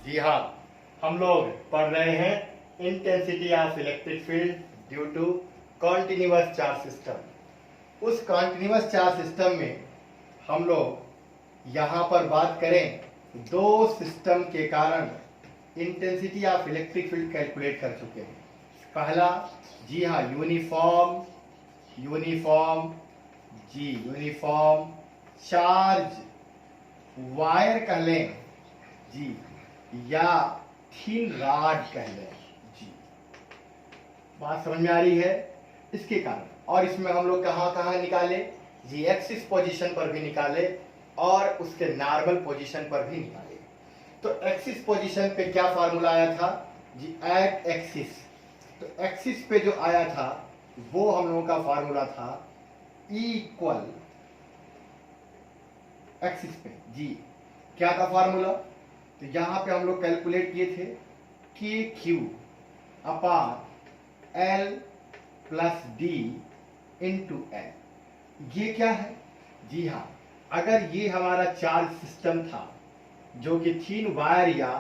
जी हाँ, हम लोग पढ़ रहे हैं intensity of electric field due to continuous charge system. उस कॉन्टिन्यूअस चार्ज सिस्टम में हम लोग यहाँ पर बात करें दो सिस्टम के कारण intensity of electric field calculate कर चुके हैं। पहला, जी हाँ, यूनिफॉर्म चार्ज वायर कह लें जी, या थिन रॉड कह लें जी। बात समझ में आ रही है? इसके कारण, और इसमें हम लोग कहाँ कहाँ निकाले जी, एक्सिस पोजीशन पर भी निकाले और उसके नॉर्मल पोजीशन पर भी निकाले। तो एक्सिस पोजीशन पे क्या फार्मूला आया था जी, एट एक्सिस। तो एक्सिस पे जो आया था वो हम लोगों का फार्मूला था इक्वल एक्सिस पे जी, क्या था फार्मूला? तो यहां पे हम लोग कैलकुलेट किए थे के Q upon L plus D into L. ये क्या है जी हाँ, अगर ये हमारा चार्ज सिस्टम था जो कि थीन वायर या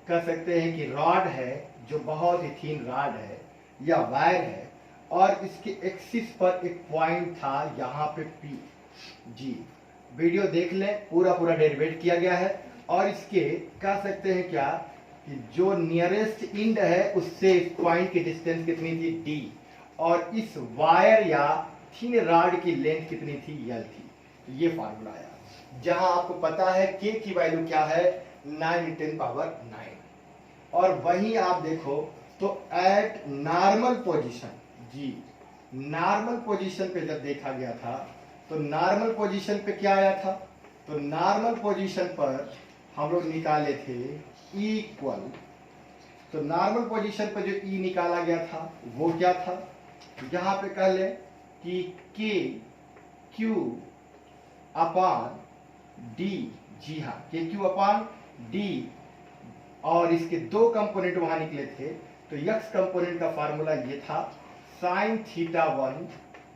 कह सकते हैं कि रॉड है, जो बहुत ही थीन रॉड है या वायर है, और इसके एक्सिस पर एक पॉइंट था यहाँ पे पी जी। वीडियो देख लें, पूरा पूरा डेरिवेट किया गया है। और इसके कह सकते हैं क्या कि जो नियरेस्ट इंड है उससे इस पॉइंट की डिस्टेंस कितनी थी डी, और इस वायर या थिन रॉड की लेंथ कितनी थी यल थी। तो ये फार्मूला आया, जहां आपको पता है के की वैल्यू क्या है 9×10⁹। और वहीं आप देखो तो एट नॉर्मल पोजीशन जी, नॉर्मल पोजीशन पे जब देखा गया था तो नॉर्मल पोजीशन पे क्या आया था? तो नॉर्मल पोजीशन पर हम लोग निकाले थे इक्वल। तो नॉर्मल पोजीशन पर जो ई निकाला गया था वो क्या था? यहां पे कह ले कि के क्यू अपॉन डी, जी हाँ, के क्यू अपॉन डी, और इसके दो कंपोनेंट वहां निकले थे। तो यक्स कंपोनेंट का फार्मूला ये था sign theta 1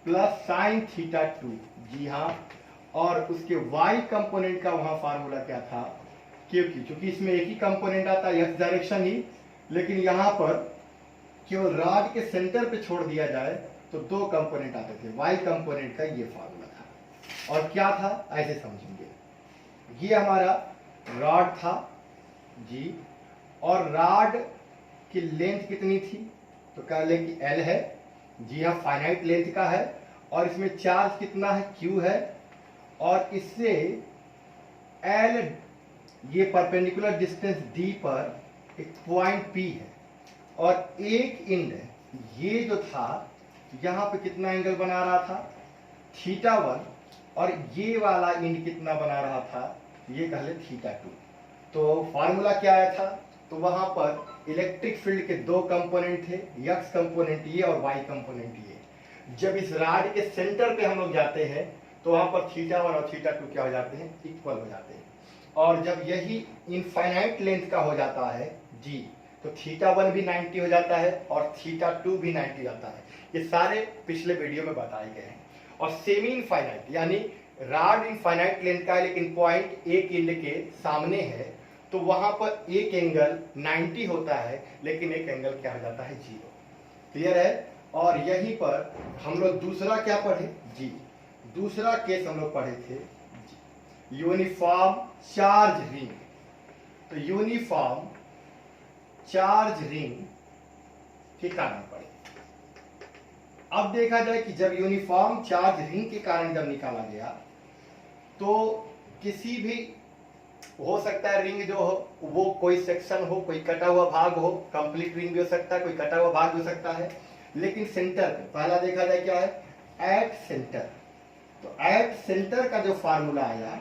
plus sine theta 2, जी हाँ, और उसके वाई कंपोनेंट का वहां फार्मूला क्या था? क्योंकि चूंकि इसमें एक ही कंपोनेंट आता है एक्स डायरेक्शन ही, लेकिन यहां पर केवल रॉड के सेंटर पे छोड़ दिया जाए तो दो कंपोनेंट आते थे, वाई कंपोनेंट का ये फार्मूला था। और क्या था ऐसे समझेंगे, ये हमारा रॉड था जी, और रॉड की लेंथ कितनी थी? तो कह लें कि एल है जी हाँ, फाइनाइट लेंथ का है, और इसमें चार्ज कितना है? क्यू है, और इससे एल ये परपेंडिकुलर डिस्टेंस डी पर एक पॉइंट पी है, और एक इंड ये जो था यहां पे कितना एंगल बना रहा था? थीटा 1, और ये वाला इंड कितना बना रहा था? ये कह ले थीटा 2। तो फार्मूला क्या आया था? तो वहां पर इलेक्ट्रिक फील्ड के दो कंपोनेंट थे, एक्स कंपोनेंट ये और वाई कंपोनेंट ये। जब इस रॉड के सेंटर पे हम लोग जाते हैं तो वहां पर थीटा 1 और थीटा 2 क्या हो जाते हैं? इक्वल हो जाते हैं। और जब यही इनफाइनाइट लेंथ का हो जाता है जी, तो थीटा 1 भी 90 हो जाता है और थीटा 2 भी 90 हो जाता है। ये सारे पिछले वीडियो में बताए गए हैं। और सेमी इनफाइनाइट यानी रॉड इनफाइनाइट लेंथ का है, लेकिन पॉइंट एक इंड के सामने है, तो वहां पर एक एंगल 90 होता है, लेकिन एक एंगल क्या हो जाता है? 0। क्लियर है? और यहीं पर हम लोग दूसरा क्या पढ़े जी, दूसरा केस हम लोग पढ़े थे यूनिफॉर्म चार्ज रिंग। तो यूनिफॉर्म चार्ज रिंग के कारण पढ़े। अब देखा जाए कि जब यूनिफॉर्म चार्ज रिंग के कारण जब निकाला गया तो किसी भी हो सकता है रिंग जो हो वो कोई सेक्शन हो, कोई कटा हुआ भाग हो, कंप्लीट रिंग भी हो सकता है, कोई कटा हुआ भाग भी हो सकता है, लेकिन सेंटर पे पहला देखा जाए क्या है? At centre. तो एट सेंटर का जो फार्मूला आया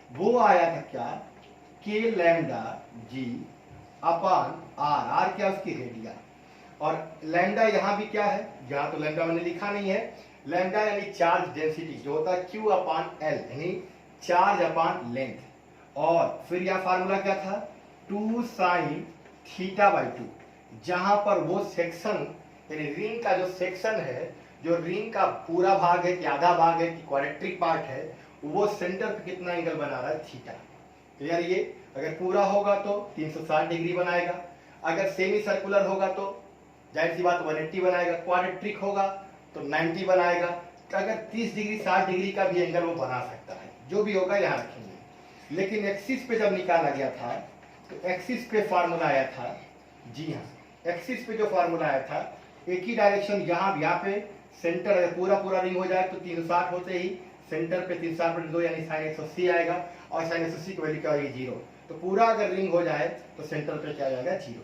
वो आया था क्या? के लैम्डा जी अपॉन आर। आर क्या? उसकी रेडिया। और लैम्डा यहां भी क्या है? यहां तो लैम्डा मैंने लिखा नहीं है। लैम्डा यानी चार्ज डेंसिटी, जो होता है क्यू अपॉन एल, यानी चार्ज अपॉन लेंथ। और फिर यह फार्मूला क्या था? 2 साइन थीटा बाई 2, जहां पर वो सेक्शन यानी रिंग का जो सेक्शन है, जो रिंग का पूरा भाग है कि आधा भाग है कि क्वाड्रेटिक पार्ट है, वो सेंटर पे कितना एंगल बना रहा है? थीटा। क्लियर? ये अगर पूरा होगा तो 360 डिग्री बनाएगा, अगर सेमी सर्कुलर होगा तो जाहिर सी बात 180 बनाएगा, क्वाड्रेटिक होगा तो 90 बनाएगा। तो अगर 30 डिग्री 60 डिग्री का भी एंगल वो बना सकता है, जो भी होगा यहाँ रखेंगे। लेकिन एक्सिस पे जब निकाला गया था तो एक्सिस पे फार्मूला आया था, जी हाँ, एक्सिस पे जो फार्मूला आया था, एक ही डायरेक्शन यहाँ पे सेंटर अगर पूरा रिंग हो जाए तो 360 होते ही सेंटर पे 360/2 यानी साइन 180 आएगा, और साइन 180 की वैल्यू क्या होगी 0। तो पूरा अगर रिंग हो जाए तो सेंटर पे क्या आ जाएगा 0।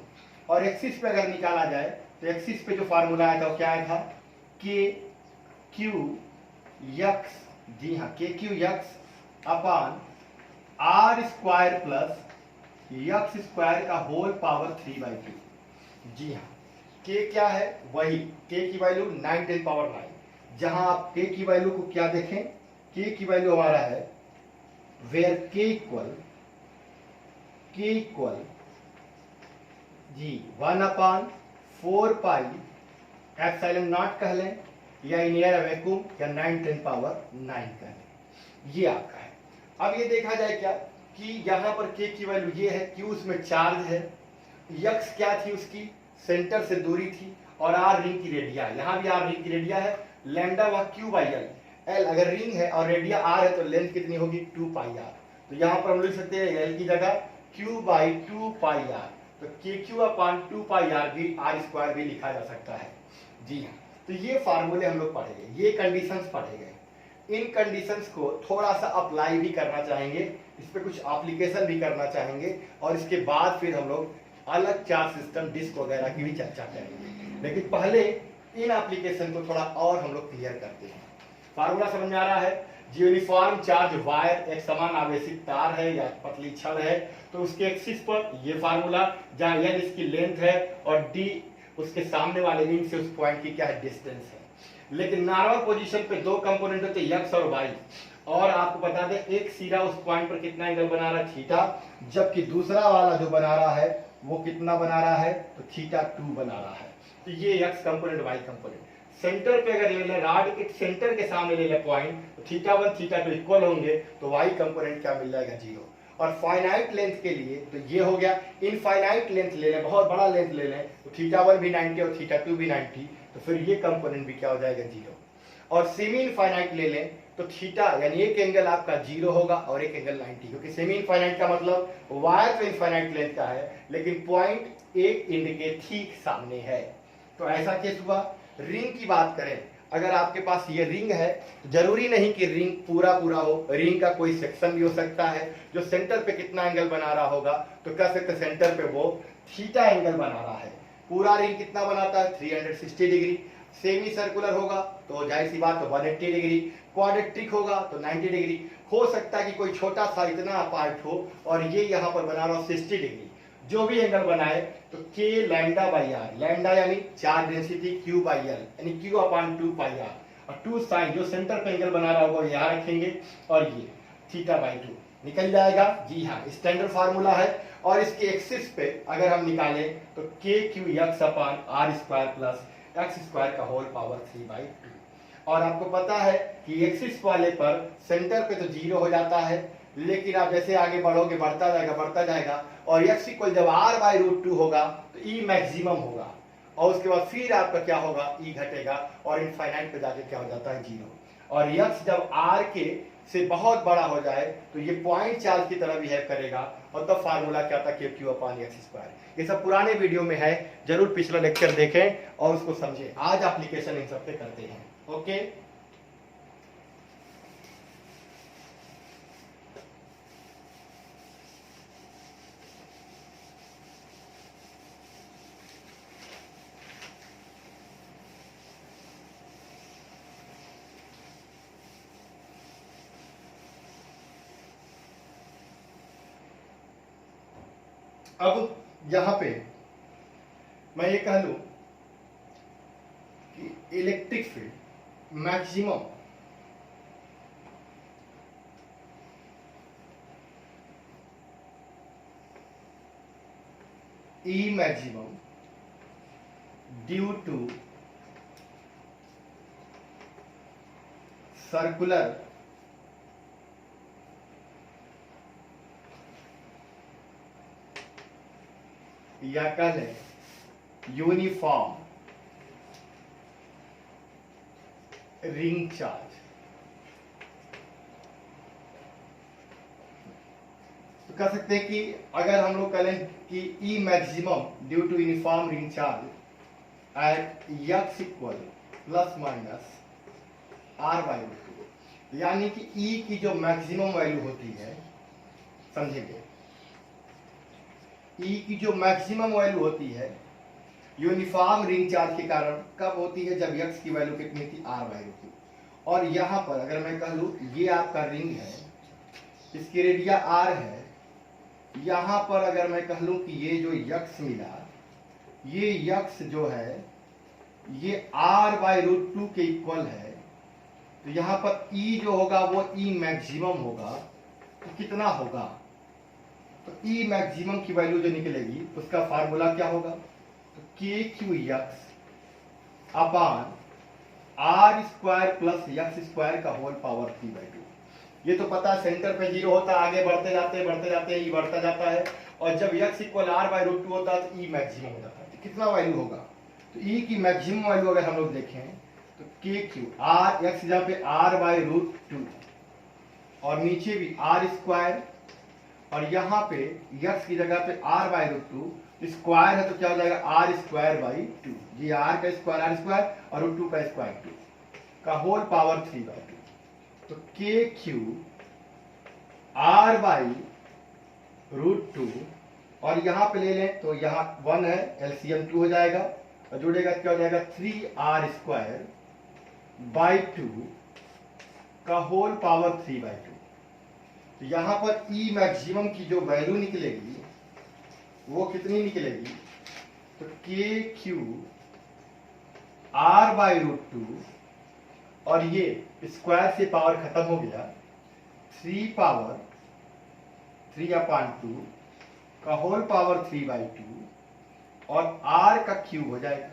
और एक्सिस पे अगर निकाला जाए तो एक्सिस पे जो फार्मूला आया था वो क्या आया था, के क्यू यक्स, जी हाँ, K Q X upon R square plus X square का होल पावर 3/2। जी हाँ, के क्या है, वही के की वैल्यू 9 10 पावर 9। जहां आप के की वैल्यू को क्या देखें, के की वैल्यू हमारा है वेयर के इक्वल जी 1/4 पाई एप्सिलॉन नॉट कह लें, या इन एयर वैक्यूम, या 9 10 पावर 9 कह लें, ये आपका है। अब ये देखा जाए क्या कि यहां पर के की वैल्यू ये है, क्यू उसमें चार्ज है, यक्स क्या थी उसकी सेंटर से दूरी थी, और आर रिंग की रेडिया, यहां भी आर रिंग की रेडिया है, लैम्डा वह क्यू बाई एल, एल अगर रिंग है और रेडिया आर है तो लेंथ कितनी होगी 2 पाई आर। तो यहां पर हम लिख सकते हैं एल की जगह क्यू बाई 2 पाई आर, तो K Q upon 2 pi are भी आर स्क्वायर भी लिखा जा सकता है। जी हाँ, तो ये फार्मूले हम लोग पढ़ेंगे, ये कंडीशंस पढ़ेंगे। इन कंडीशंस को थोड़ा सा अप्लाई भी करना चाहेंगे, इस पे कुछ एप्लीकेशन भी करना चाहेंगे, और इसके बाद फिर हम लोग अलग चार्ज सिस्टम डिस्क वगैरह की भी चर्चा करेंगे। लेकिन पहले इन एप्लीकेशन को थोड़ा और हम लोग क्लियर करते हैं। फार्मूला समझ में आ रहा है, यूनिफॉर्म चार्ज वायर एक समान आवेशित तार है या पतली छड़ है, तो उसके एक्सिस पर ये फार्मूला, जहां एल इसकी लेंथ है और डी उसके सामने वाले रिंग से उस पॉइंट की क्या है डिस्टेंस है। लेकिन नॉर्मल पोजीशन पे दो कंपोनेंट होते हैं एक्स और वाई, और आपको बता दें एक सिरा उस पॉइंट पर कितना एंगल बना रहा है थीटा, जबकि दूसरा वाला जो बना रहा है वो कितना बना रहा है तो थीटा 2 बना रहा है। तो ये X component Y component. Centre पे अगर ले ले रॉड के सेंटर के सामने ले ले पॉइंट, तो थीटा 1 थीटा 2 इक्वल होंगे, तो वाई कंपोनेंट क्या मिल जाएगा 0। और फाइनाइट लेंथ के लिए तो ये हो गया, इनफाइनाइट लेंथ ले लें, बहुत बड़ा लेंथ ले लें, तो थीटा 1 भी 90 और थीटा 2 भी 90, तो फिर ये कंपोनेंट भी क्या हो जाएगा 0। और सेमी इनफाइनाइट ले लें तो थीटा यानी एक एंगल आपका 0 होगा और एक एंगल 90, क्योंकि सेमी इनफाइनाइट का मतलब वायर तो इनफाइनाइट लेंथ का है, लेकिन पॉइंट एक एंड के ठीक सामने है। तो ऐसा केस हुआ। रिंग की बात करें, अगर आपके पास ये रिंग है, तो जरूरी नहीं कि रिंग पूरा हो, रिंग का कोई सेक्शन भी हो सकता है जो सेंटर पे कितना एंगल बना रहा होगा, तो कह सकते सेंटर पे वो थीटा एंगल बना रहा है। पूरा रिंग कितना बनाता है 360 डिग्री, सेमी सर्कुलर होगा तो जाहिर सी बात तो 180 डिग्री, क्वाड्रेटिक होगा तो 90 डिग्री। हो सकता है कि कोई छोटा सा इतना पार्ट हो और ये यहाँ पर बना रहा हो 60 डिग्री, जो भी एंगल बनाए तो K lambda by are, lambda यानी charge density Q by L यानी क्यू अपान 2 पाई आर, और 2 साइन जो सेंटर पे एंगल बना रहा होगा यहाँ रखेंगे, और ये थीटा बाई 2 निकल जाएगा। जी हाँ, स्टैंडर्ड फार्मूला है। और इसके एक्सिस पे अगर हम निकालें तो K Q X upon R square plus X square का होल पावर 3/2। और आपको पता है कि एक्सिस वाले पर सेंटर पे तो 0 हो जाता है, लेकिन आप जैसे आगे बढ़ोगे बढ़ता जाएगा, और x इक्वल जब r/√2 होगा तो e मैक्सिमम होगा, और उसके बाद फिर आपका क्या होगा e घटेगा, और इनफाइनाइट पे जाके क्या हो जाता है 0। और x जब r के से बहुत बड़ा हो जाए तो ये पॉइंट चार्ज की तरह बिहेव करेगा, और तब फार्मूला क्या था के क्यू अपान एक्स स्क्वायर। ये सब पुराने वीडियो में है, जरूर पिछला लेक्चर देखें और उसको समझें। आज एप्लीकेशन इन सब पे करते हैं। ओके, अब यहां पे मैं ये कह लूं कि electric field maximum E maximum due to circular या कह लें यूनिफॉर्म रिंग चार्ज। तो कह सकते हैं कि अगर हम लोग कह लें कि E maximum due to uniform ring charge at X equal plus minus R by two, यानी कि ई की जो मैक्सिमम वैल्यू होती है, समझेंगे, ई की जो मैक्सिमम वैल्यू होती है यूनिफॉर्म रिंग चार्ज के कारण कब होती है, जब एक्स की वैल्यू कितनी थी, आर बाई टू। और यहां पर अगर मैं कह लूं ये आपका रिंग है, इसकी रेडिया आर है, यहां पर अगर मैं कह लूं कि ये जो यक्स मिला, ये यक्स जो है ये आर बाई रूट टू के इक्वल है, तो यहां पर ई जो होगा वो ई मैक्सिमम होगा। तो कितना होगा, तो ई मैक्सिमम की वैल्यू जो निकलेगी उसका फार्मूला क्या होगा, तो K Q X upon R square plus X square का होल पावर 3/2। ये तो पता है सेंटर पे 0 होता है, आगे बढ़ते जाते ई बढ़ता जाता है, और जब x equal R by root two होता है तो ई मैक्सिमम हो जाता है। तो कितना वैल्यू होगा, तो ई की मैक्सिमम वैल्यू अगर हम लोग देखें तो के क्यू आर एक्स जहाँ पे आर बाई रूट टू, और नीचे भी आर स्क्वायर, और यहाँ पे x की जगह पे R by root two, square है तो क्या हो जाएगा आर स्क्वायर बाई टू, ये आर का स्क्वायर आर स्क्वायर और रूट टू का स्क्वायर 2 का होल पावर 3/2। तो K Q R by root two, और यहां पे ले लें तो यहां 1 है, एलसीएम 2 हो जाएगा, और जुड़ेगा क्या हो जाएगा 3r स्क्वायर बाई 2 का होल पावर 3/2। तो यहां पर ई मैक्सिमम की जो वैल्यू निकलेगी वो कितनी निकलेगी, तो K Q R by root two, और ये स्क्वायर से पावर खत्म हो गया, 3 पावर 3/2 का होल पावर 3/2, और r का क्यूब हो जाएगा,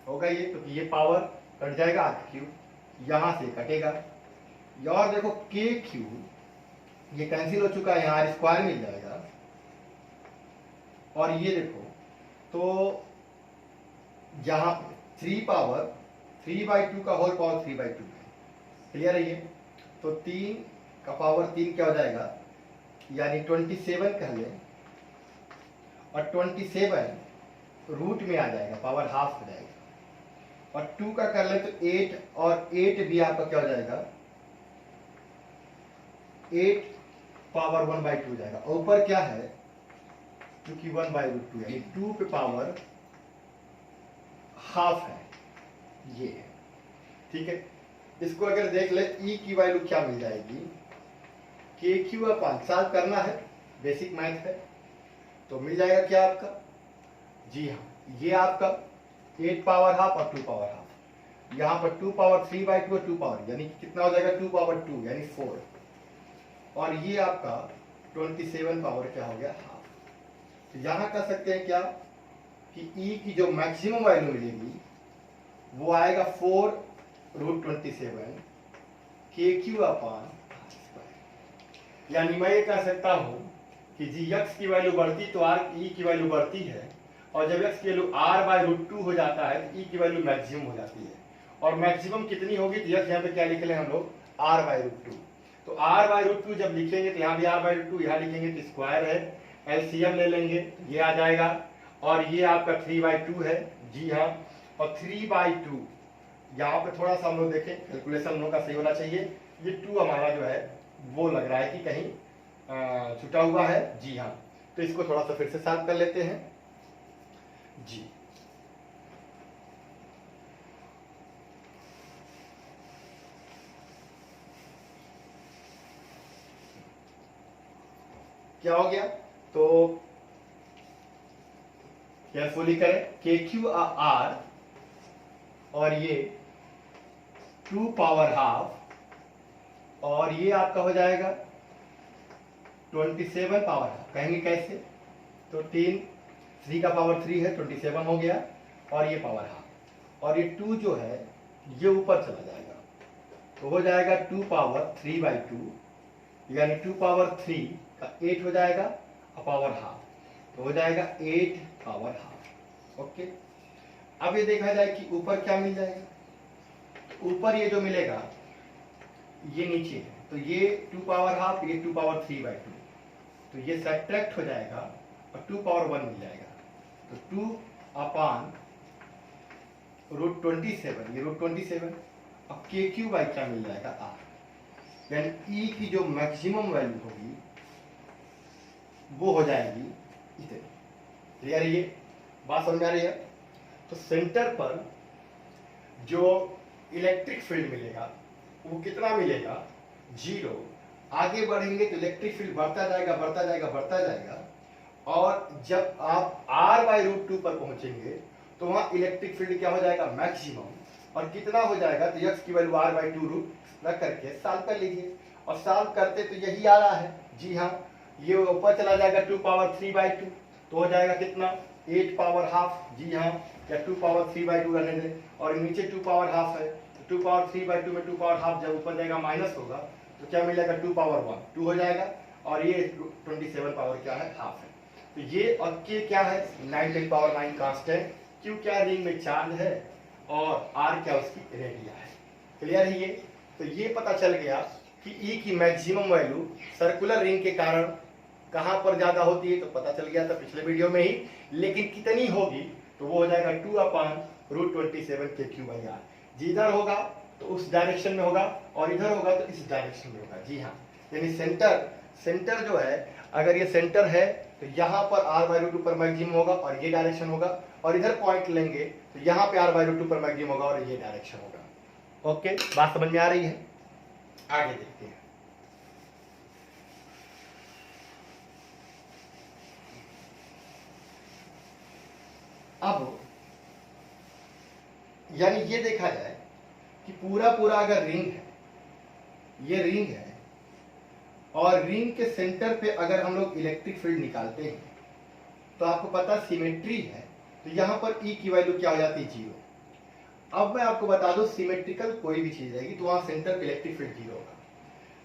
होगा ये, तो ये पावर कट जाएगा, r का क्यूब यहां से कटेगा, और देखो के क्यूब ये कैंसिल हो चुका है, यहाँ r स्क्वायर मिल जाएगा, और ये देखो तो यहां पे 3 पावर 3/2 का होल पावर 3/2 है, क्लियर है ये, तो 3 का पावर 3 क्या हो जाएगा, यानी 27 कह लें, और 27 रूट में आ जाएगा, पावर हाफ हो जाएगा, और 2 का कर लें तो 8, और 8 भी आपका क्या हो जाएगा 8 पावर 1/2 हो जाएगा, ऊपर क्या है क्योंकि 1/√2 यानी 2 पे पावर हाफ है, ये है, ठीक है। इसको अगर देख ले ई की वैल्यू क्या मिल जाएगी, के क्यू अपान, सॉल्व करना है, बेसिक मैथ है, तो मिल जाएगा क्या आपका, जी हाँ, ये आपका 8 पावर हाफ और 2 पावर हाफ, यहाँ पर 2 पावर 3/2 और 2 पावर, यानी कितना हो जाएगा 2 पावर 2 यानी 4, और ये आपका 27 पावर क्या हो गया हाफ। तो यहाँ कर सकते हैं क्या कि ई की जो मैक्सिमम वैल्यू मिलेगी वो आएगा 4√27 के क्यू अपान, यानी मैं ये कह सकता हूं कि जी एक्स की वैल्यू बढ़ती तो आर ई की वैल्यू बढ़ती है, और जब एक्स की value R by root two हो जाता है तो ई की वैल्यू मैक्सिमम हो जाती है, और मैक्सिमम कितनी होगी, तो एक्स यहाँ पे क्या लिख लें हम लोग आर बाई रूट टू, तो आर बाई रूट टू जब लिखेंगे तो यहाँ भी आर बाई रूट टू, यहाँ लिखेंगे तो स्क्वायर है, एलसीएम ले लेंगे ये आ जाएगा, और ये आपका 3/2 है, जी हाँ, और 3/2 यहाँ पे थोड़ा सा हम लोग देखें, कैलकुलेशन हम लोग का सही होना चाहिए, ये 2 हमारा जो है वो लग रहा है कि कहीं छुटा हुआ है, जी हाँ, तो इसको थोड़ा सा फिर से साफ कर लेते हैं जी। क्या हो गया, तो केयरफुली करें, के क्यू आर, और ये 2 पावर हाफ, और ये आपका हो जाएगा 27 पावर हाफ, कहेंगे कैसे, तो 3 का पावर 3 है, 27 हो गया, और ये पावर हाफ, और ये 2 जो है ये ऊपर चला जाएगा, तो हो जाएगा 2 पावर 3/2, यानी 2 पावर 3 का 8 हो जाएगा, और पावर हाफ, तो हो जाएगा 8 पावर हाफ। ओके, अब ये देखा जाए कि ऊपर क्या मिल जाएगा। तो ऊपर ये जो मिलेगा ये नीचे है, तो ये 2 पावर हाफ, ये 2 पावर 3/2, तो ये सब्ट्रैक्ट हो जाएगा और 2 पावर 1 मिल जाएगा। तो 2/√27, ये √27। अब के क्यू बाई क्या मिल जाएगा आर, यानी ई की जो मैक्सिमम वैल्यू होगी वो हो जाएगी इतनी। क्लियर है, ये बात समझ आ रही है। तो सेंटर पर जो इलेक्ट्रिक फील्ड मिलेगा वो कितना मिलेगा, 0। आगे बढ़ेंगे तो इलेक्ट्रिक फील्ड बढ़ता जाएगा बढ़ता जाएगा बढ़ता जाएगा, और जब आप r/√2 पर पहुंचेंगे तो वहां इलेक्ट्रिक फील्ड क्या हो जाएगा, मैक्सिमम। और कितना हो जाएगा, तो x की वैल्यू r/2 रख करके सॉल्व कर लीजिए, और सॉल्व करते तो यही आ रहा है। जी हाँ, ये ऊपर चला जाएगा 2 पावर 3/2, तो हो जाएगा कितना, 8 पावर हाफ। जी हाँ, या 2 पावर 3/2 रहने दें, और नीचे 2 पावर हाफ है, तो 2 पावर 3/2 में 2 पावर हाफ जब ऊपर जाएगा माइनस होगा तो क्या मिलेगा, 2 पावर 1, 2 हो जाएगा, और ये 27 पावर क्या है, हाफ है। तो ये और के क्या है, 9 पावर 9 कांस्टेंट, क्यू क्या रिंग में चार्ज है, और आर क्या उसकी रेडिया है। क्लियर है ये। तो ये पता चल गया कि ई की मैक्सिमम वैल्यू सर्कुलर रिंग के कारण कहां पर ज्यादा होती है, तो पता चल गया था पिछले वीडियो में ही, लेकिन कितनी होगी, तो वो हो जाएगा 2/√27 के क्यू बाई आर। जिधर होगा तो उस डायरेक्शन में होगा, और इधर होगा तो इस डायरेक्शन में होगा। जी हाँ, यानी सेंटर जो है, अगर ये सेंटर है तो यहाँ पर r/√2 पर मैक्सिमम होगा और ये डायरेक्शन होगा, और इधर पॉइंट लेंगे तो यहाँ पे r/√2 पर मैक्सिमम होगा और ये डायरेक्शन होगा। ओके, बात समझ में आ रही है। आगे देखते हैं। अब यानी ये देखा जाए कि पूरा अगर रिंग है, ये रिंग है, और रिंग के सेंटर पे अगर हम लोग इलेक्ट्रिक फील्ड निकालते हैं तो आपको पता सिमेट्री है, तो यहां पर ई की वैल्यू क्या हो जाती है, 0। अब मैं आपको बता दूं, सिमेट्रिकल कोई भी चीज रहेगी तो वहां सेंटर पे इलेक्ट्रिक फील्ड 0 होगा।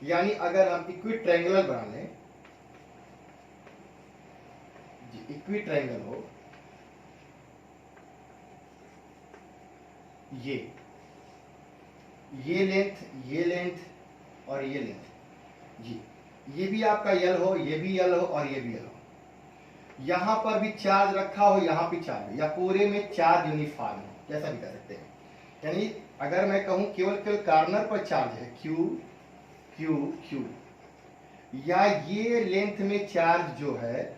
यानी अगर हम इक्वी ट्रायंगुलर बना लें, इक्वी ट्रायंगल हो, ये लेंथ और ये लेंथ, जी, ये भी आपका यल हो, ये भी यल हो और ये भी यल हो, यहां पर भी चार्ज रखा हो, यहां भी चार्ज हो, या पूरे में चार्ज यूनिफॉर्म हो, जैसा भी कर सकते हैं। यानी अगर मैं कहूं केवल कॉर्नर पर चार्ज है, क्यू क्यू क्यू, या ये लेंथ में चार्ज जो है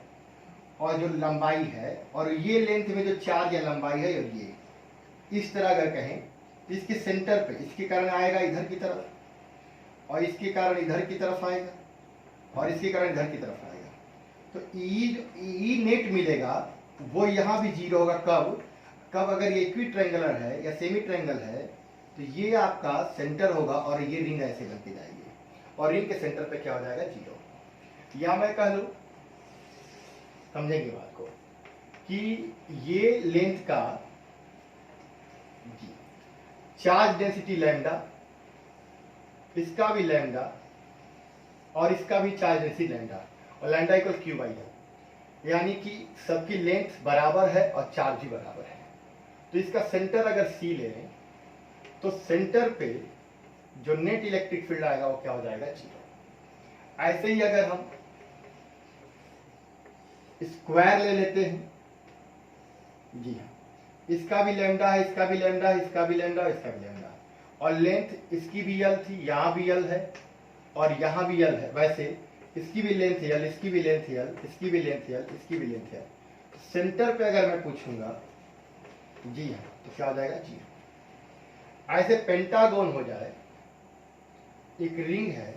और जो लंबाई है, और ये लेंथ में जो चार्ज या लंबाई है, और ये इस तरह अगर कहें तो इसके सेंटर पे, इसके कारण आएगा इधर की तरफ, और इसके कारण इधर की तरफ आएगा, और इसके कारण इधर की तरफ आएगा। तो ई नेट मिलेगा वो यहां भी 0 होगा। कब अगर ये इक्वी ट्रायंगुलर है या सेमी ट्रायंगल है, तो ये आपका सेंटर होगा और ये रिंग ऐसे बनती जाएगी, और रिंग के सेंटर पे क्या हो जाएगा, 0। या मैं कह लूं, समझेंगे बात को, कि ये लेंथ का चार्ज डेंसिटी लैम्डा, इसका भी लैम्डा, और इसका भी चार्ज डेंसिटी लैम्डा, और लैम्डा इक्वल क्यू बाई है, यानी कि सबकी लेंथ बराबर है और चार्ज भी बराबर है। तो इसका सेंटर अगर सी ले लें तो सेंटर पे जो नेट इलेक्ट्रिक फील्ड आएगा वो क्या हो जाएगा, 0। ऐसे ही अगर हम स्क्वायर ले लेते हैं, जी हाँ, इसका भी लैम्डा है, इसका भी लैम्डा है, इसका भी लैम्डा, इसका भी लैम्डा, और लेंथ इसकी भी यल थी, यहां भी यल है और यहां भी यल है, वैसे इसकी भी लेंथ यल, इसकी भी लेंथ यल, इसकी भी लेंथ यल, इसकी भी लेंथ यल। सेंटर पे अगर मैं पूछूंगा, जी हाँ, तो क्या हो जाएगा, 0। ऐसे पेंटागोन हो जाए, एक रिंग है,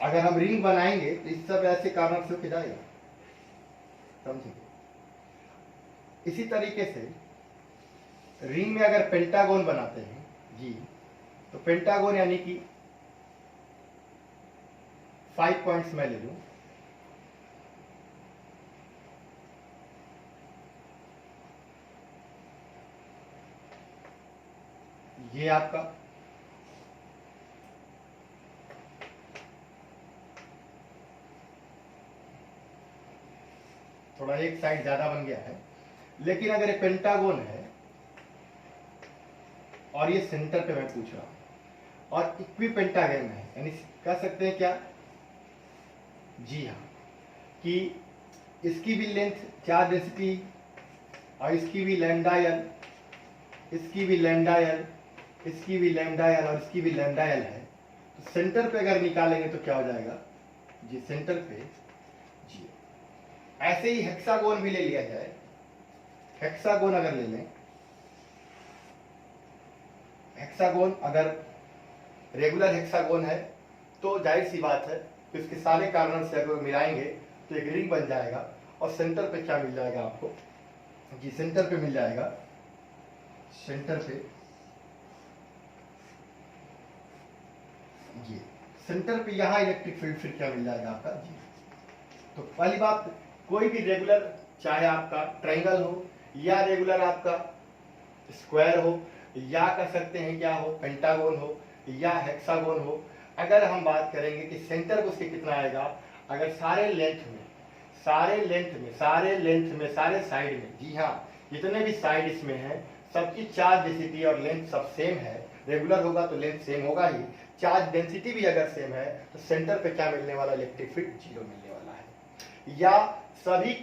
अगर हम रिंग बनाएंगे तो इस सब ऐसे कारण से जाएगा, समझिए। इसी तरीके से रिंग में अगर पेंटागोन बनाते हैं, जी, तो पेंटागोन यानी कि 5 पॉइंट्स मैं ले लूं, ये आपका थोड़ा एक साइड ज्यादा बन गया है, लेकिन अगर ये पेंटागोन है और ये सेंटर पे मैं पूछ रहा हूं और इक्विपेंटागन है, यानी कह सकते हैं क्या, जी हाँ, कि इसकी भी लेंथ चार्ज डेंसिटी और इसकी भी लैम्डा एल, इसकी भी लैम्डा एल, इसकी भी लैम्डा एल और इसकी भी लैम्डा एल है, तो सेंटर पे अगर निकालेंगे तो क्या हो जाएगा जी, सेंटर पे जी। ऐसे ही हेक्सागोन भी ले लिया जाए, हेक्सागोन अगर ले लें, हेक्सागोन अगर रेगुलर हेक्सागोन है तो जाहिर सी बात है तो इसके सारे कारण से अगर मिलाएंगे तो एक रिंग बन जाएगा और सेंटर पे क्या मिल जाएगा आपको जी, सेंटर पे मिल जाएगा, सेंटर पे ये सेंटर पे यहां इलेक्ट्रिक फील्ड फिर क्या मिल जाएगा आपका जी। तो पहली बात, कोई भी रेगुलर चाहे आपका ट्रायंगल हो या रेगुलर आपका स्क्वायर हो या कह सकते हैं क्या हो पेंटागोन हो या हेक्सागोन हो, अगर हम बात करेंगे कि सेंटर को उसके कितना आएगा, अगर सारे लेंथ में सारे साइड में, जी हाँ, जितने भी साइड इसमें है सबकी चार्ज डेंसिटी और लेंथ सब सेम है, रेगुलर होगा तो लेंथ सेम होगा ही, चार्ज डेंसिटी भी अगर सेम है तो सेंटर पे क्या मिलने वाला, इलेक्ट्रिक फील्ड जीरो मिलने वाला है। या सभी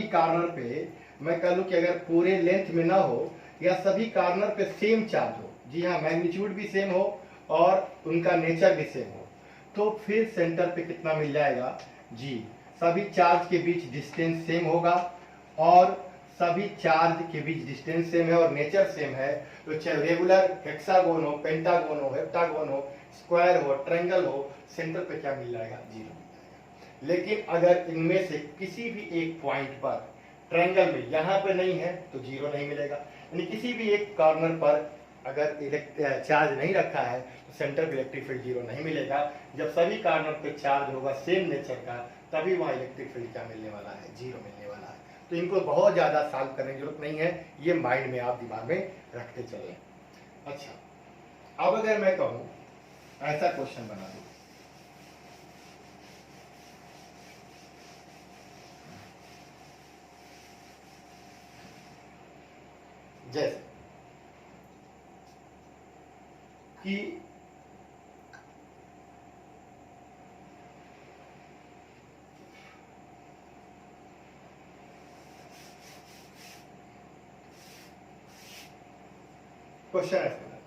कार्नर पे मैं कह लूं कि अगर पूरे लेंथ में ना हो या सभी कार्नर पे सेम चार्ज हो, जी हाँ, मैग्नीट्यूड भी सेम हो और उनका नेचर भी सेम हो, तो फिर सेंटर पे कितना मिल जाएगा जी, सभी चार्ज के बीच डिस्टेंस सेम होगा और सभी चार्ज के बीच डिस्टेंस सेम है और नेचर सेम है, तो चाहे रेगुलर हेक्सागोन हो, पेंटागोन हो, हेप्टागोन हो, स्क्वायर हो, ट्रायंगल हो, सेंटर पे क्या मिल जाएगा, जीरो मिल जाएगा। लेकिन अगर इनमें से किसी भी एक पॉइंट पर ट्रायंगल में यहाँ पे नहीं है तो जीरो नहीं मिलेगा, यानी किसी भी एक कॉर्नर पर अगर चार्ज नहीं रखा है तो सेंटर पे इलेक्ट्रिक फील्ड जीरो नहीं मिलेगा। जब सभी कॉर्नर पे चार्ज होगा सेम नेचर का तभी वहाँ इलेक्ट्रिक फील्ड क्या मिलने वाला है, जीरो मिलने वाला है। तो इनको बहुत ज्यादा सॉल्व करने की जरूरत नहीं है, ये माइंड में आप दिमाग में रखते चले। अच्छा, अब अगर मैं कहूं ऐसा क्वेश्चन बना दो, जैसे कि क्वेश्चन ऐसा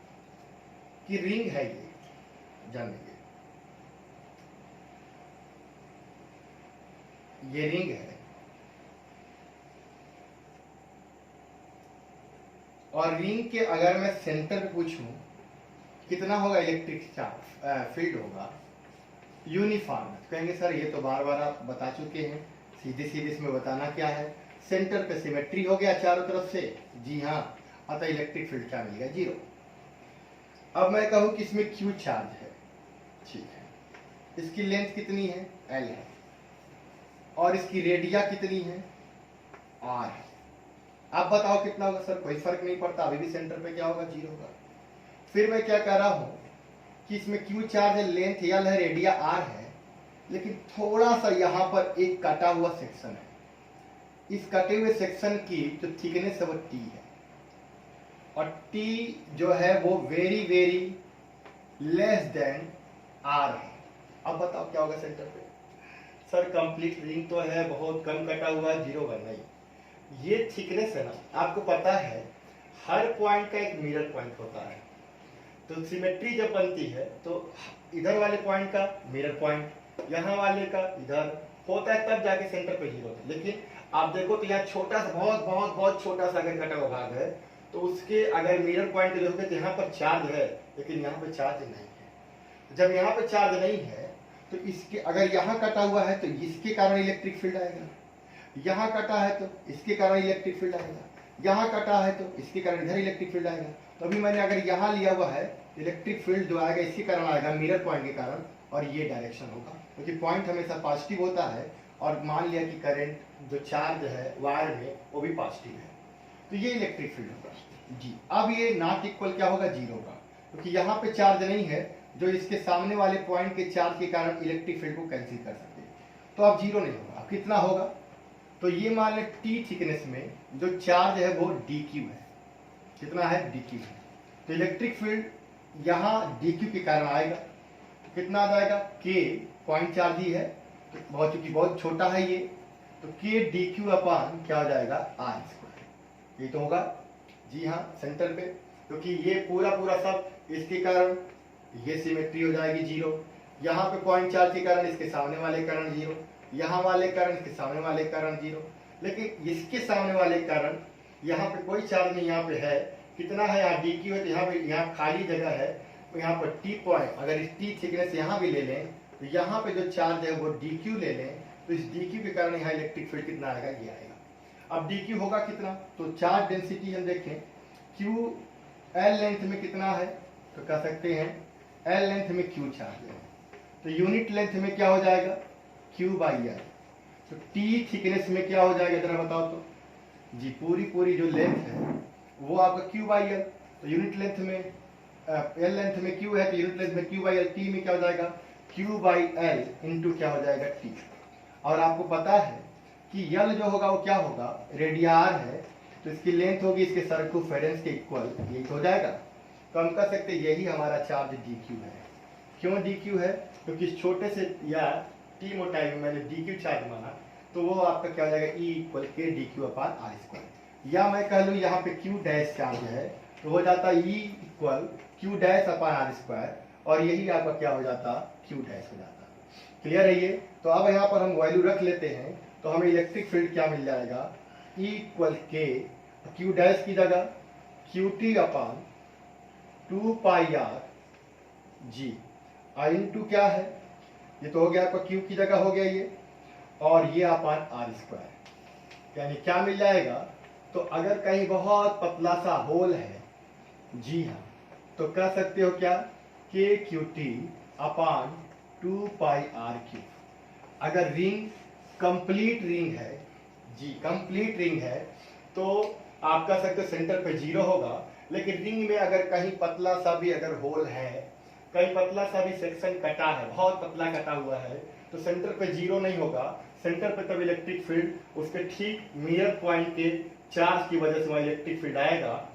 कि रिंग है, ये जान लीजिए, ये रिंग है और रिंग के अगर मैं सेंटर पे पूछूं कितना होगा इलेक्ट्रिक चार्ज फील्ड होगा यूनिफॉर्म, कहेंगे सर ये तो बार बार आप बता चुके हैं, सीधे सीधे इसमें बताना क्या है, सेंटर पे सिमेट्री हो गया चारों तरफ से, जी हाँ, अतः इलेक्ट्रिक फील्ड क्या मिलेगा, जीरो। अब मैं कहूं कि इसमें क्यू चार्ज है, ठीक है, इसकी लेंथ कितनी है, एल है, और इसकी रेडिया कितनी है, आर है। अब बताओ कितना होगा सर, कोई फर्क नहीं पड़ता, अभी भी सेंटर पे क्या होगा, जीरो होगा। फिर मैं क्या कह रहा हूं कि इसमें क्यू चार्ज है, लेंथ एल है, रेडिया आर है, लेकिन थोड़ा सा यहां पर एक कटा हुआ सेक्शन है, इस कटे हुए सेक्शन की जो थिकनेस है वो टी है और टी जो है वो very very less than R है। अब बताओ क्या होगा सेंटर पे, सर कंप्लीट रिंग तो है, बहुत कम कटा हुआ है, जीरो बन नहीं, ये थिकनेस है ना, आपको पता है हर पॉइंट का एक मिरर पॉइंट होता है, तो सिमेट्री जब बनती है तो इधर वाले पॉइंट का मिरर पॉइंट यहाँ वाले का इधर होता है, तब जाके सेंटर पे जीरो होता है। लेकिन आप देखो तो यहाँ छोटा सा बहुत बहुत बहुत छोटा सा अगर कटा हुआ भाग है तो उसके अगर मिरर पॉइंट देखोगे तो यहाँ पर चार्ज है लेकिन यहाँ पे चार्ज नहीं है। जब यहाँ पे चार्ज नहीं है तो इसके अगर यहाँ कटा हुआ है तो इसके कारण इलेक्ट्रिक फील्ड आएगा, यहाँ कटा है तो इसके कारण इलेक्ट्रिक फील्ड आएगा, यहाँ कटा है तो इसके कारण इधर इलेक्ट्रिक फील्ड आएगा। तो अभी मैंने अगर यहाँ लिया हुआ है इलेक्ट्रिक फील्ड जो आएगा इसके कारण आएगा, मिरर पॉइंट के कारण, और ये डायरेक्शन होगा क्योंकि पॉइंट हमेशा पॉजिटिव होता है और मान लिया कि करंट जो चार्ज है वायर में वो भी पॉजिटिव है, तो ये इलेक्ट्रिक फील्ड होगा जी। अब ये नॉट इक्वल क्या होगा, जीरो होगा, क्योंकि यहाँ पे चार्ज नहीं है जो इसके सामने वाले पॉइंट के चार्ज के कारण इलेक्ट्रिक फील्ड को कैंसिल कर सकते हैं, तो अब जीरो नहीं होगा। अब कितना होगा, तो ये मान लें टी थिकनेस में जो चार्ज है वो डी क्यू है। कितना है? डी क्यू है। तो इलेक्ट्रिक फील्ड यहाँ डी क्यू के कारण आएगा। तो कितना आ जाएगा? के पॉइंट चार्ज ही है, तो बहुत चूंकि बहुत छोटा है ये, तो के डी क्यू अपान क्या हो जाएगा? R square. ये तो होगा जी हाँ सेंटर पे, क्योंकि ये पूरा पूरा सब इसके कारण ये सिमेट्री हो जाएगी जीरो। यहाँ पे पॉइंट चार्ज के कारण इसके सामने वाले कारण जीरो, यहाँ वाले कारण इसके सामने वाले कारण जीरो, लेकिन इसके सामने वाले कारण यहाँ पे कोई चार्ज नहीं, यहाँ पे है कितना है? यहाँ डी क्यू है, तो यहाँ पे यहाँ खाली जगह है, तो यहाँ पर टी पॉइंट अगर इस टी थिकनेस यहाँ भी ले लें तो यहाँ पे जो चार्ज है वो डी क्यू ले लें, तो इस डी क्यू के कारण यहाँ इलेक्ट्रिक फील्ड कितना आएगा? ये आएगा। अब डी क्यू होगा कितना? तो चार्ज डेंसिटी हम देखें, क्यू एल लेंथ में कितना है, तो कह सकते हैं एल लेंथ में क्यू चार्ज है, तो यूनिट लेंथ में क्या हो जाएगा? Q by L. तो टी थिकनेस में क्या हो जाएगा जरा बताओ तो? जी पूरी जो लेंथ है वो आपका क्यू बाई एल। तो यूनिट लेंथ में एल लेंथ में क्यू है, तो यूनिट लेंथ में क्यू बाई एल, टी में क्या हो जाएगा? क्यू बाई एल इंटू क्या हो जाएगा? टी। और आपको पता है कि यल जो होगा वो क्या होगा? रेडियार है, तो इसकी लेंथ होगी इसके सर्कमफेरेंस के इक्वल, ये हो जाएगा। तो हम कह सकते हैं यही हमारा चार्ज डी क्यू है। क्यों डी क्यू है? क्योंकि इस छोटे से या टी मोटाई में मैंने डी क्यू चार्ज माना, तो वो आपका क्या हो जाएगा? E equal K D Q upon R square. या मैं कह लूँ यहाँ पे क्यू डैश चार्ज है, तो हो जाता E equal Q dash upon R square, और यही आपका क्या हो जाता? क्यू डैश हो जाता। क्लियर है ये? तो अब यहाँ पर हम वैल्यू रख लेते हैं, तो हमें इलेक्ट्रिक फील्ड क्या मिल जाएगा? ई इक्वल के क्यू डैश की जगह Q T upon 2 pi R G, आई इंटू क्या है? ये तो हो गया आपका क्यू की जगह हो गया ये, और ये अपान आर स्क्वायर। यानी क्या मिल जाएगा? तो अगर कहीं बहुत पतला सा होल है, जी हाँ, तो कह सकते हो क्या? K Q T upon 2 pi are Q. अगर रिंग कंप्लीट रिंग है, जी कंप्लीट रिंग है, तो आप कह सकते हो सेंटर पे जीरो होगा, लेकिन रिंग में अगर कहीं पतला सा भी अगर होल है, कहीं पतला सा भी सेक्शन कटा है, बहुत पतला कटा हुआ है, तो सेंटर पे जीरो नहीं होगा। सेंटर पे तब इलेक्ट्रिक फील्ड उसके ठीक मिरर पॉइंट के चार्ज की वजह से वहाँ इलेक्ट्रिक फील्ड आएगा।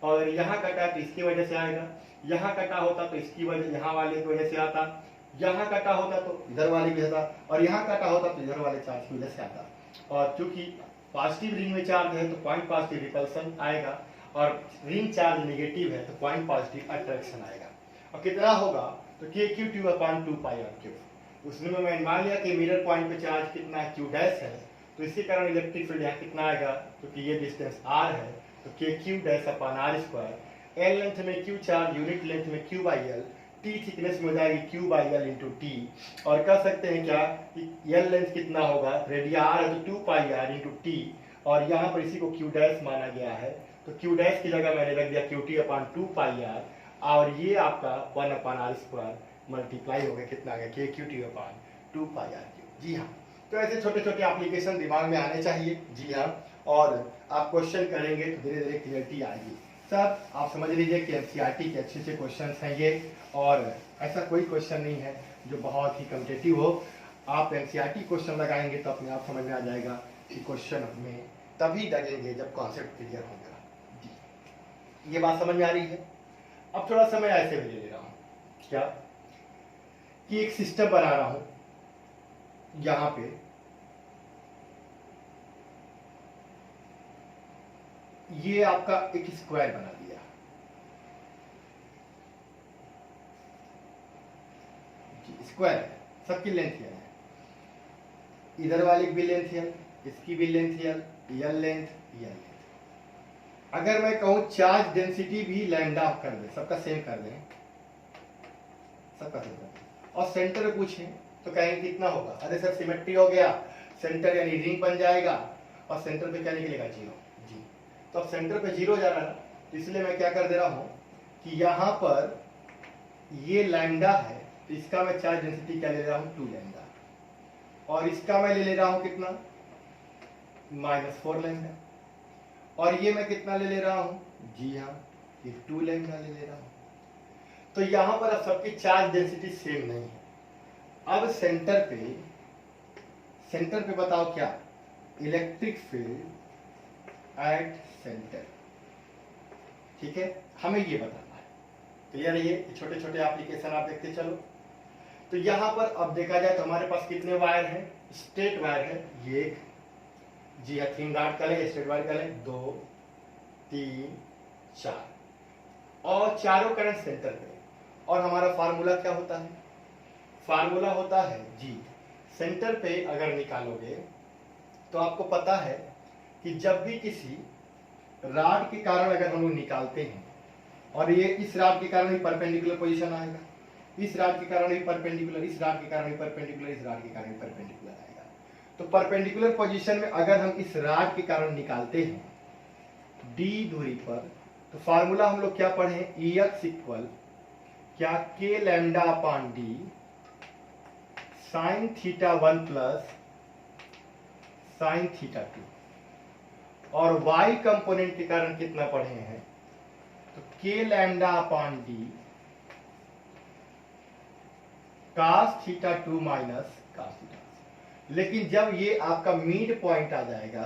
और यहाँ कटा तो इसकी वजह से आएगा, यहाँ कटा होता तो इसकी वजह, यहाँ वाले की वजह से आता, यहाँ कटा होता तो इधर वाले की आता, और यहाँ कटा होता तो इधर वाले चार्ज की वजह से आता। और चूंकि पॉजिटिव रिंग में चार्ज है तो पॉइंट पॉजिटिव रिपल्सन आएगा, और रिंग चार्ज नेगेटिव है तो पॉइंट पॉजिटिव अट्रैक्शन आएगा। और कितना होगा? तो K Q T upon 2 pi are Q. उसमें मैं मान लिया कि मिरर पॉइंट पे चार्ज कितना क्यू डैश है, तो इसी कारण इलेक्ट्रिक फील्ड यहाँ कितना आएगा? क्योंकि ये डिस्टेंस आर है, तो K Q dash upon R square. L length में क्यू चार्ज, यूनिट लेंथ में Q by L, T thickness में हो जाएगी Q by L into T. और कह सकते हैं क्या कि एल लेंथ कितना होगा? रेडियार है तो 2 पाई आर इंटू टी, और यहाँ पर इसी को क्यू डैश माना गया है, तो क्यू डैश की जगह मैंने रख दिया Q T upon 2 pi R, और ये आपका 1 अपान आर स्क्वायर मल्टीप्लाई हो गया, कितना आ गया? K Q T upon 2 pi are q. जी हाँ, तो ऐसे छोटे छोटे एप्लीकेशन दिमाग में आने चाहिए। जी हाँ, और आप क्वेश्चन करेंगे तो धीरे धीरे क्लियरिटी आएगी। सर आप समझ लीजिए कि एनसीईआरटी के अच्छे अच्छे क्वेश्चन हैं ये, और ऐसा कोई क्वेश्चन नहीं है जो बहुत ही कॉम्पिटिटिव हो। आप एनसीईआरटी क्वेश्चन लगाएंगे तो अपने आप समझ में आ जाएगा कि क्वेश्चन में तभी लगेंगे जब कॉन्सेप्ट क्लियर होगा। जी, ये बात समझ में आ रही है? अब थोड़ा समय ऐसे भी ले रहा हूँ क्या कि एक सिस्टम बना रहा हूं, यहां पे ये आपका एक स्क्वायर बना दिया, स्क्वायर है, सबकी लेंथ यल है, इधर वाले की भी लेंथ यल, इसकी भी लेंथ यल, यल लेंथ, यल लेंथ। अगर मैं कहूं चार्ज डेंसिटी भी लैम्डा कर दे, सबका सेम कर दें, सबका सेम कर दें, और सेंटर में पूछें तो कहेंगे कितना होगा? अरे सर सिमेट्री हो गया, सेंटर यानी रिंग बन जाएगा, और सेंटर पे क्या निकलेगा? जीरो। जी, तो अब सेंटर पे जीरो जा रहा है, तो इसलिए मैं क्या कर दे रहा हूं कि यहां पर ये लैम्डा है, तो इसका मैं चार्ज डेंसिटी क्या ले रहा हूं? 2 लैम्डा, और इसका मैं ले रहा हूं कितना? -4 लैम्डा, और ये मैं कितना ले रहा हूं? जी हाँ, ये 2 लैम्डा ले रहा हूं। तो यहां पर अब सबकी चार्ज डेंसिटी सेम नहीं है। अब सेंटर पे बताओ क्या? Electric field at centre. ठीक है, हमें ये बताना है। क्लियर है? ये छोटे छोटे एप्लीकेशन आप देखते चलो। तो यहां पर अब देखा जाए तो हमारे पास कितने वायर हैं? स्ट्रेट वायर है ये एक, जी हाँ, थिन गार्ड का ले, स्ट्रेट वायर का ले, 2 3 4, और चारों करंट सेंटर पे। और हमारा फार्मूला क्या होता है? फार्मूला होता है जी, सेंटर पे अगर निकालोगे तो आपको पता है कि जब भी किसी रॉड के कारण अगर हम लोग निकालते हैं, और ये इस रॉड के कारण ही परपेंडिकुलर पोजीशन आएगा, इस रॉड के कारण ही परपेंडिकुलर, इस रॉड के कारण ही परपेंडिकुलर, इस रॉड के कारण ही परपेंडिकुलर आएगा। तो परपेंडिकुलर पोजीशन में अगर हम इस रॉड के कारण निकालते हैं डी दूरी पर, तो फार्मूला हम लोग क्या पढ़े? Ex इक्वल क्या? k lambda upon D sine theta 1 plus sine theta 2, और y कंपोनेंट के कारण कितना पढ़े हैं? तो k lambda upon D cos theta 2 minus cos theta. लेकिन जब ये आपका मिड पॉइंट आ जाएगा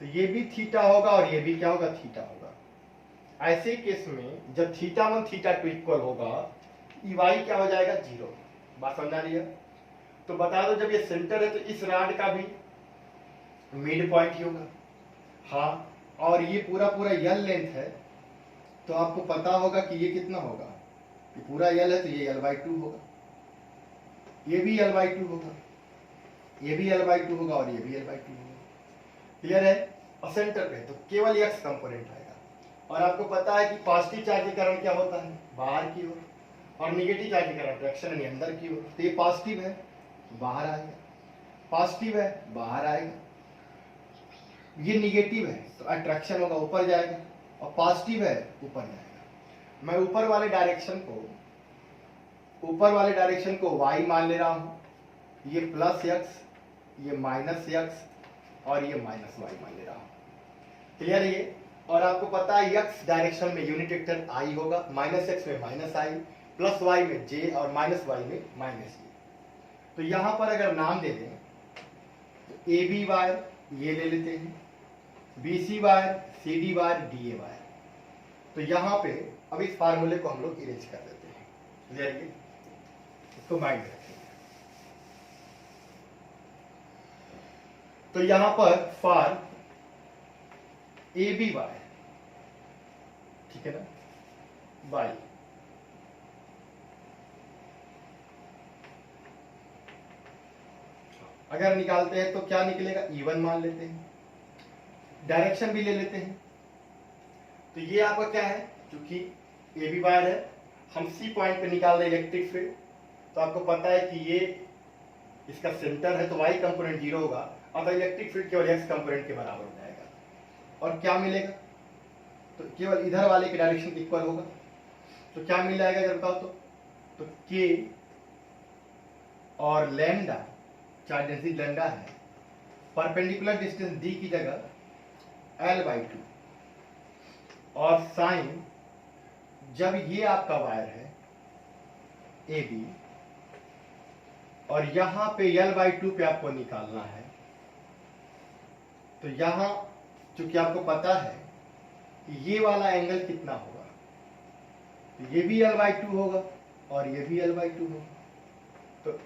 तो ये भी थीटा होगा और ये भी क्या होगा? थीटा होगा। ऐसे केस में जब थीटा 1 थीटा 2 इक्वल होगा, y क्या हो जाएगा? 0। बात समझ आ रही है? तो बता दो, जब ये सेंटर है तो इस रॉड का भी मिड पॉइंट ही होगा। हाँ, और ये पूरा पूरा यल लेंथ है, तो आपको पता होगा कि ये कितना होगा? ये पूरा यल है तो ये l/2 होगा, ये भी l/2 होगा, ये भी l/2 होगा, और ये भी l/2 होगा। क्लियर है? और सेंटर पे तो केवल x कंपोनेंट आएगा। और आपको पता है कि पॉजिटिव चार्ज के कारण क्या होता है? बाहर की ओर, और नेगेटिव चार्ज के कारण अट्रैक्शन यानी अंदर की ओर। तो ये पॉजिटिव है, बाहर आएगा, पॉजिटिव है, बाहर आएगा। ये नेगेटिव है तो अट्रैक्शन होगा, ऊपर जाएगा, और पॉजिटिव है, ऊपर जाएगा। मैं ऊपर वाले डायरेक्शन को y मान ले रहा हूं, ये प्लस x, ये माइनस x, और ये माइनस y मान ले रहा हूं। क्लियर है ये? और आपको पता है x डायरेक्शन में यूनिट वेक्टर i होगा, माइनस x में माइनस i, प्लस y में j, और माइनस y में माइनस j। तो यहां पर अगर नाम दे दें तो ए बी वायर ये ले लेते हैं, BC wire, CD wire, DA wire. तो यहां पे अब इस फार्मूले को हम लोग इरेज कर देते हैं। क्लियर है? इसको माइंड रखें। तो यहां पर फॉर AB वायर, ठीक है ना, बाई अगर निकालते हैं तो क्या निकलेगा? E1 मान लेते हैं, डायरेक्शन भी ले लेते हैं। तो ये आपका क्या है? क्योंकि AB वायर है, हम C पॉइंट पे निकाल रहे इलेक्ट्रिक फील्ड, तो आपको पता है कि ये इसका सेंटर है तो y कंपोनेंट 0 होगा, और इलेक्ट्रिक फील्ड केवल x कंपोनेंट के बराबर हो जाएगा। और क्या मिलेगा? तो केवल इधर वाले के डायरेक्शन इक्वल होगा। तो क्या मिल जाएगा जब बताओ तो k और लैम्डा, चार्ज डेंसिटी लैम्डा है, परपेंडिकुलर डिस्टेंस d की जगह l/2, और साइन जब ये आपका वायर है AB, और यहां पे l/2 पे आपको निकालना है, तो यहां चूंकि आपको पता है कि ये वाला एंगल कितना होगा, तो ये भी l/2 होगा और ये भी l/2 होगा। तो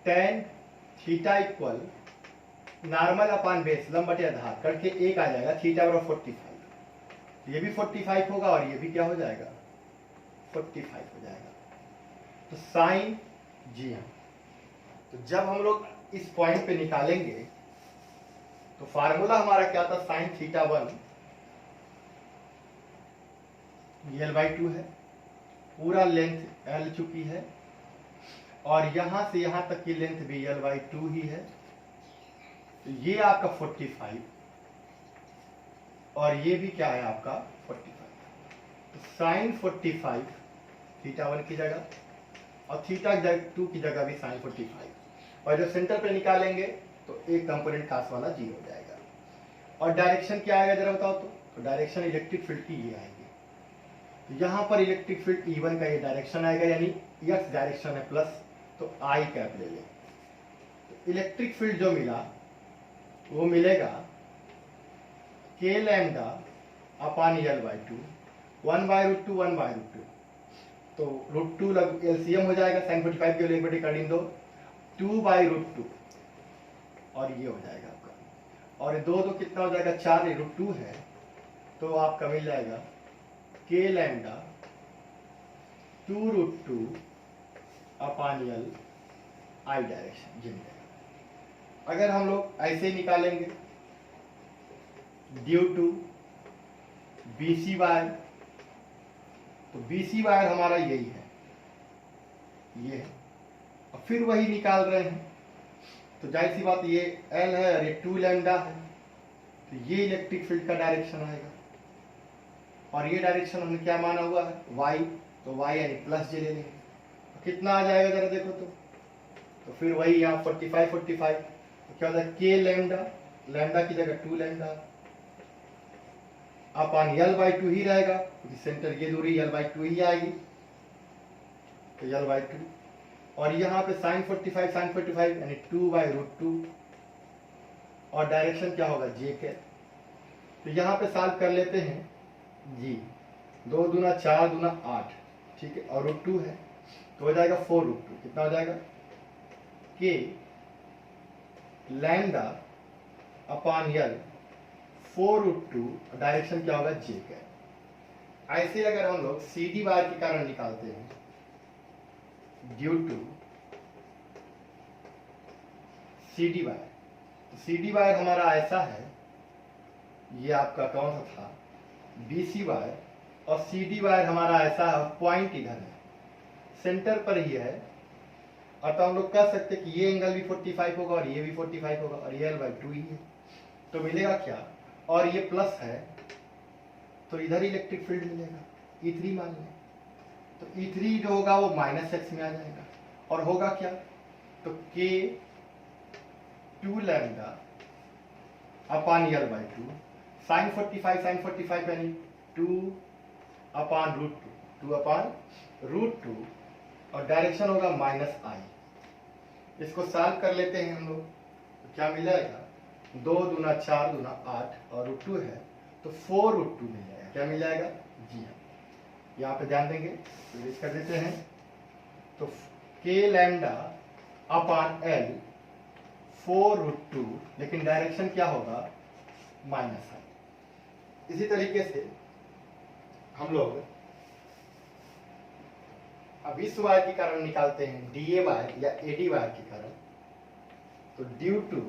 tan theta equal normal upon base, लंब बटे आधार करके 1 आ जाएगा, थीटा बराबर 45। ये भी 45 होगा और ये भी क्या हो जाएगा? 45 हो जाएगा। तो साइन, जी हाँ, तो जब हम लोग इस पॉइंट पे निकालेंगे तो फार्मूला हमारा क्या था? साइन थीटा 1 l/2 है, पूरा लेंथ l चुकी है, और यहां से यहां तक की लेंथ भी l/2 ही है। तो ये आपका 45, और ये भी क्या है आपका? 45। तो साइन 45 थीटा 1 की जगह, और थीटा 2 की जगह भी साइन 45, और जब सेंटर पे निकालेंगे तो एक कंपोनेंट कास वाला 0 हो जाएगा। और डायरेक्शन क्या आएगा जरा बताओ तो डायरेक्शन इलेक्ट्रिक फील्ड की ये आएगी। तो यहां पर इलेक्ट्रिक फील्ड E1 का ये डायरेक्शन आएगा, यानी x डायरेक्शन है प्लस, तो I कैप ले लें। तो इलेक्ट्रिक फील्ड जो मिला वो मिलेगा के lambda upon L by two, 1/√2 1/√2, तो √2 एलसीएम हो जाएगा, sin 45 के लिए 1/2 2/√2, और ये हो जाएगा आपका, और दो कितना हो जाएगा 4, √2 है, तो आपका मिल जाएगा के लैम्डा 2√2 अपान यल आई डायरेक्शन जी मिलेगा। अगर हम लोग ऐसे ही निकालेंगे ड्यू टू BC वायर, तो BC वायर हमारा यही है, ये है, और फिर वही निकाल रहे हैं, तो जाहिर सी बात ये L है और ये 2 लैम्डा है, तो ये इलेक्ट्रिक फील्ड का डायरेक्शन आएगा, और ये डायरेक्शन हमने क्या माना हुआ है y, तो y यानी प्लस जे ले लेंगे, तो कितना आ जाएगा जरा देखो, तो फिर वही यहाँ 45 45, तो क्या होता है के लैम्डा, लैम्डा की जगह 2 लैम्डा अपान यल बाई 2 ही रहेगा, क्योंकि सेंटर ये दूरी यल बाई 2 ही आएगी, तो यल बाई 2, और यहाँ पे sin 45 यानी 2/√2, और डायरेक्शन क्या होगा जे के, तो यहाँ पे सॉल्व कर लेते हैं जी, 2 दूना 4 दूना 8, ठीक है, और √2 है, तो हो जाएगा 4√2, कितना हो जाएगा के लैम्डा अपान यल 4√2, डायरेक्शन क्या होगा जे का। ऐसे अगर हम लोग CD वायर के कारण निकालते हैं ड्यू टू CD वायर, तो CD वायर हमारा ऐसा है, ये आपका कौन सा था BC वायर, और CD वायर हमारा ऐसा है, पॉइंट इधर है, सेंटर पर ही है, और तो हम लोग कह सकते कि ये एंगल भी 45 होगा और ये भी 45 होगा, और ये L/2 ही है, तो मिलेगा क्या, और ये प्लस है, तो इधर इलेक्ट्रिक फील्ड मिलेगा E3 मान लें, तो E3 जो होगा वो -x में आ जाएगा, और होगा क्या, तो K 2 lambda upon L by 2, sin 45 यानी 2 अपान √2, और डायरेक्शन होगा -I, इसको सॉल्व कर लेते हैं हम लोग, तो क्या मिल जाएगा 2 दूना 4 दूना 8, और √2 है, तो 4√2 मिल जाएगा, क्या मिल जाएगा जी हाँ, यहाँ पे ध्यान देंगे, रिलीज कर देते हैं, तो के लैम्डा अपान L 4√2, लेकिन डायरेक्शन क्या होगा -I। इसी तरीके से हम लोग अब इस वायर के कारण निकालते हैं DA वायर या AD वायर के कारण, तो ड्यू टू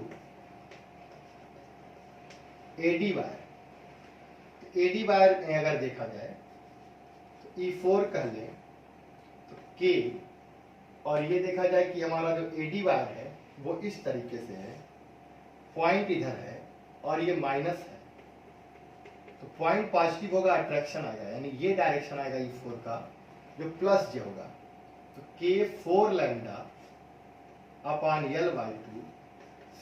AD वायर, तो AD वायर में अगर देखा जाए तो E4 कह लें, तो K, और ये देखा जाए कि हमारा जो AD वायर है वो इस तरीके से है, पॉइंट इधर है और ये माइनस है, तो पॉइंट पॉजिटिव होगा, अट्रैक्शन आएगा, यानी ये डायरेक्शन आएगा E4 का जो प्लस जे होगा, तो K 4 lambda upon L by 2,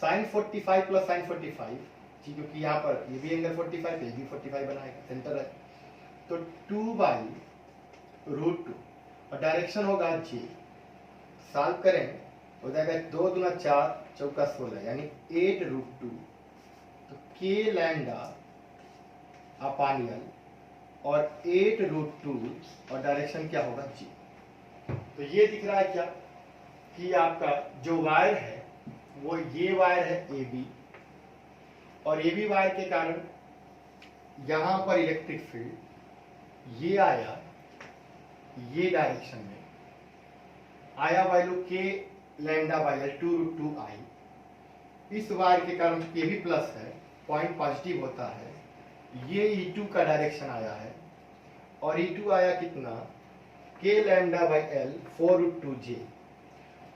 sin 45 plus sin 45, क्योंकि यहाँ पर ये भी एंगल 45 है, ये भी 45 बनाएगा, सेंटर है, तो 2/√2, और डायरेक्शन होगा जे, सॉल्व करें हो जाएगा 2 दूना 4 चौका 16, यानी 8√2, तो के लैम्डा अपान यल, और 8√2, और डायरेक्शन क्या होगा जी। तो ये दिख रहा है क्या कि आपका जो वायर है वो ये वायर है AB, और AB वायर के कारण यहां पर इलेक्ट्रिक फील्ड ये आया, ये डायरेक्शन में आया, वैल्यू के लैम्डा बाई L 2√2I, इस वायर के कारण ये भी प्लस है, पॉइंट पॉजिटिव होता है, ये E2 का डायरेक्शन आया है, और E2 आया कितना के लैम्डा बाई L 4√2J,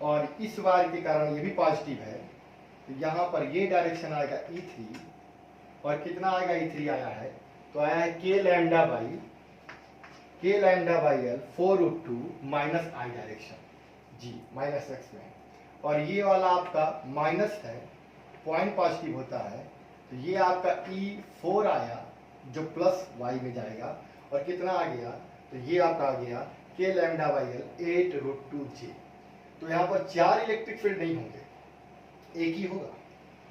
और इस वायर के कारण ये भी पॉजिटिव है, तो यहाँ पर ये डायरेक्शन आएगा E3, और कितना आएगा E3 आया है, तो आया है के lambda by L 4√2 -I direction जी, -x में, और ये वाला आपका माइनस है, पॉइंट पॉजिटिव होता है, तो ये आपका E4 आया जो प्लस y में जाएगा, और कितना आ गया, तो ये आपका आ गया के लैम्डा बाई L 8√2J। तो यहाँ पर 4 इलेक्ट्रिक फील्ड नहीं होंगे, एक ही होगा,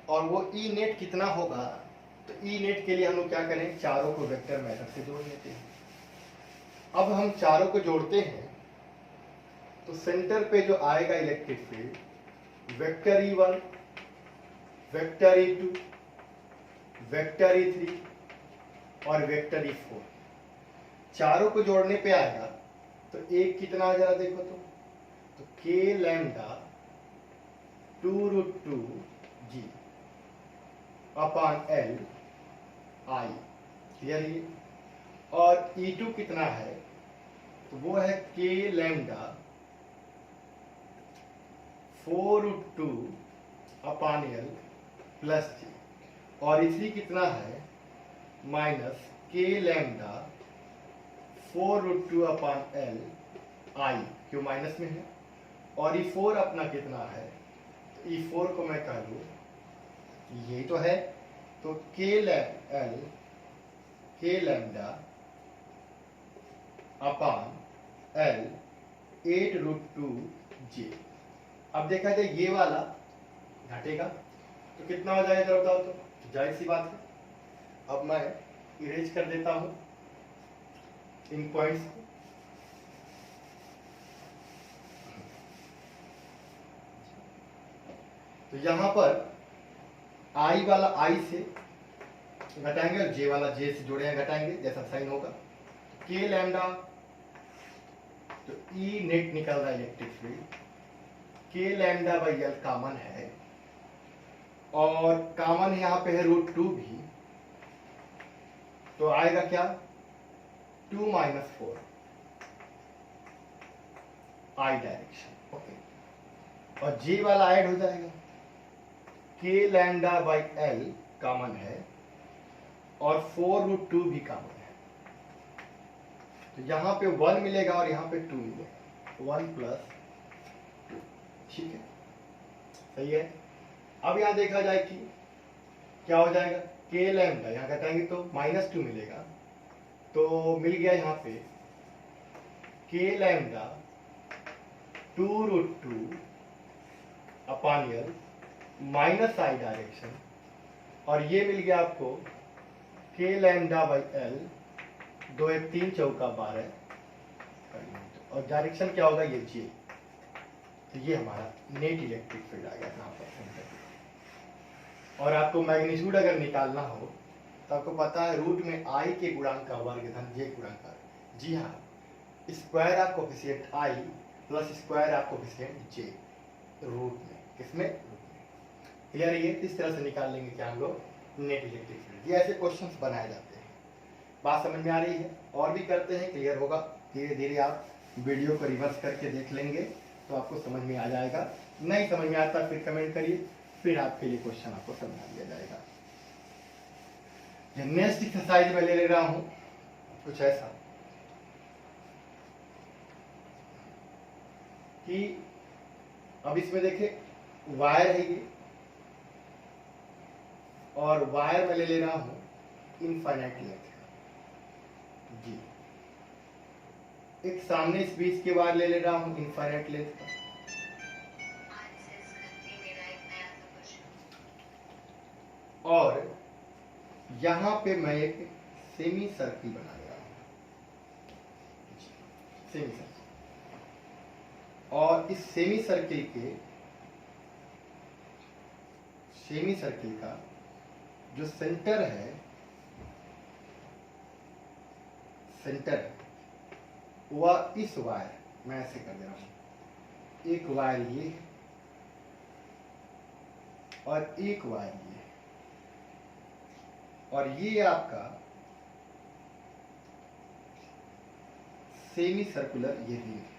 और वो ई नेट कितना होगा, तो ई नेट के लिए हम लोग क्या करें, चारों को वेक्टर मेथड से जोड़ लेते हैं। अब हम चारों को जोड़ते हैं तो सेंटर पे जो आएगा electric field, vector E1, vector E2, vector E3 और वेक्टर E4, चारों को जोड़ने पे आएगा तो एक कितना आ जा रहा देखो तो K lambda 2√2 G upon L I, clear ये। और E2 कितना है, तो वो है के lambda 4√2 upon L plus G, और E3 कितना है, minus k lambda 4√2 upon L I, क्यों माइनस में है, और E4 अपना कितना है, तो E4 को मैं कह लूँ ये तो है, तो K lambda upon L 8√2 J। अब देखा जाए ये वाला घटेगा तो कितना हो जाएगा, जरा बताओ तो जाहिर सी बात है। अब मैं इरेज कर देता हूं इन पॉइंट्स को। तो यहां पर I वाला I से घटाएंगे और J वाला J से जोड़ेंगे, घटाएंगे जैसा साइन होगा। के लैम्डा, तो E नेट निकल रहा है इलेक्ट्रिक फील्ड, के लैम्डा बाई L कॉमन है, और कॉमन यहाँ पे है √2 भी, तो आएगा क्या 2 - 4 I डायरेक्शन, ओके। और J वाला ऐड हो जाएगा, के लैम्डा बाई L कॉमन है और 4√2 भी कॉमन है, तो यहाँ पे 1 मिलेगा और यहाँ पे 2 मिलेगा, 1 + 2, ठीक है, सही है। अब यहाँ देखा जाए कि क्या हो जाएगा, के लैम्डा यहाँ घटाएंगे तो -2 मिलेगा, तो मिल गया यहाँ पे के lambda 2√2 upon L minus I direction, और ये मिल गया आपको के लैम्डा बाई L 2 1 3 चौका 12, और डायरेक्शन क्या होगा ये J। तो ये हमारा नेट इलेक्ट्रिक फील्ड आ गया यहाँ पर सेंटर पे। और आपको मैग्नीट्यूड अगर निकालना हो तो आपको पता है रूट में I के गुणांक का वर्ग धन J गुणांक का, जी हाँ, square of coefficient I plus square of coefficient J root में, किसमें, रूट में, क्लियर है। ये इस तरह से निकाल लेंगे क्या हम लोग नेट इलेक्ट्रिक फील्ड। ये ऐसे क्वेश्चंस बनाए जाते हैं, बात समझ में आ रही है। और भी करते हैं, क्लियर होगा, धीरे धीरे आप वीडियो को रिवर्स करके देख लेंगे तो आपको समझ में आ जाएगा। नहीं समझ में आता फिर कमेंट करिए, फिर आपके लिए क्वेश्चन आपको समझा दिया जाएगा। नेक्स्ट एक्सरसाइज में ले रहा हूं कुछ ऐसा कि अब इसमें देखें वायर है ये, और वायर में ले रहा हूं इनफाइनाइट लेंथ जी, एक सामने इस बीच के वायर ले रहा हूं इनफाइनाइट लेंथ का, और यहां पे मैं एक सेमी सर्किल बना रहा हूं, सेमी सर्किल, और इस सेमी सर्किल का जो सेंटर है, सेंटर वह इस वायर, मैं ऐसे कर दे रहा हूं, एक वायर ये और एक वायर ये, और ये आपका सेमी सर्कुलर ये रिंग है,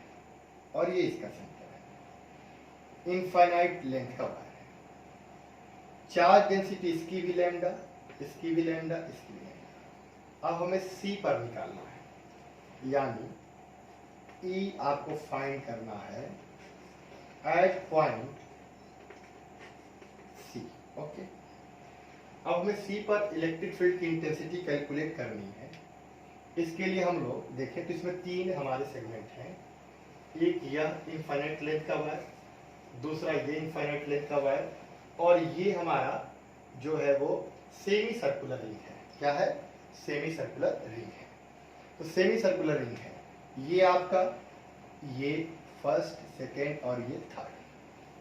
और ये इसका सेंटर है, इनफाइनाइट लेंथ का वायर है। चार्ज डेंसिटी इसकी भी लैम्डा, इसकी भी लैम्डा, इसकी भी लैम्डा। अब हमें C पर निकालना है, यानी E आपको फाइंड करना है एट पॉइंट C, ओके। अब हमें C पर इलेक्ट्रिक फील्ड की इंटेंसिटी कैलकुलेट करनी है। इसके लिए हम लोग देखें तो इसमें 3 हमारे सेगमेंट हैं, एक यह इनफाइनाइट लेंथ का वायर, दूसरा ये इनफाइनाइट लेंथ का वायर, और ये हमारा जो है वो सेमी सर्कुलर रिंग है। क्या है? सेमी सर्कुलर रिंग है। तो सेमी सर्कुलर रिंग है, ये आपका, ये फर्स्ट, सेकेंड और ये थर्ड।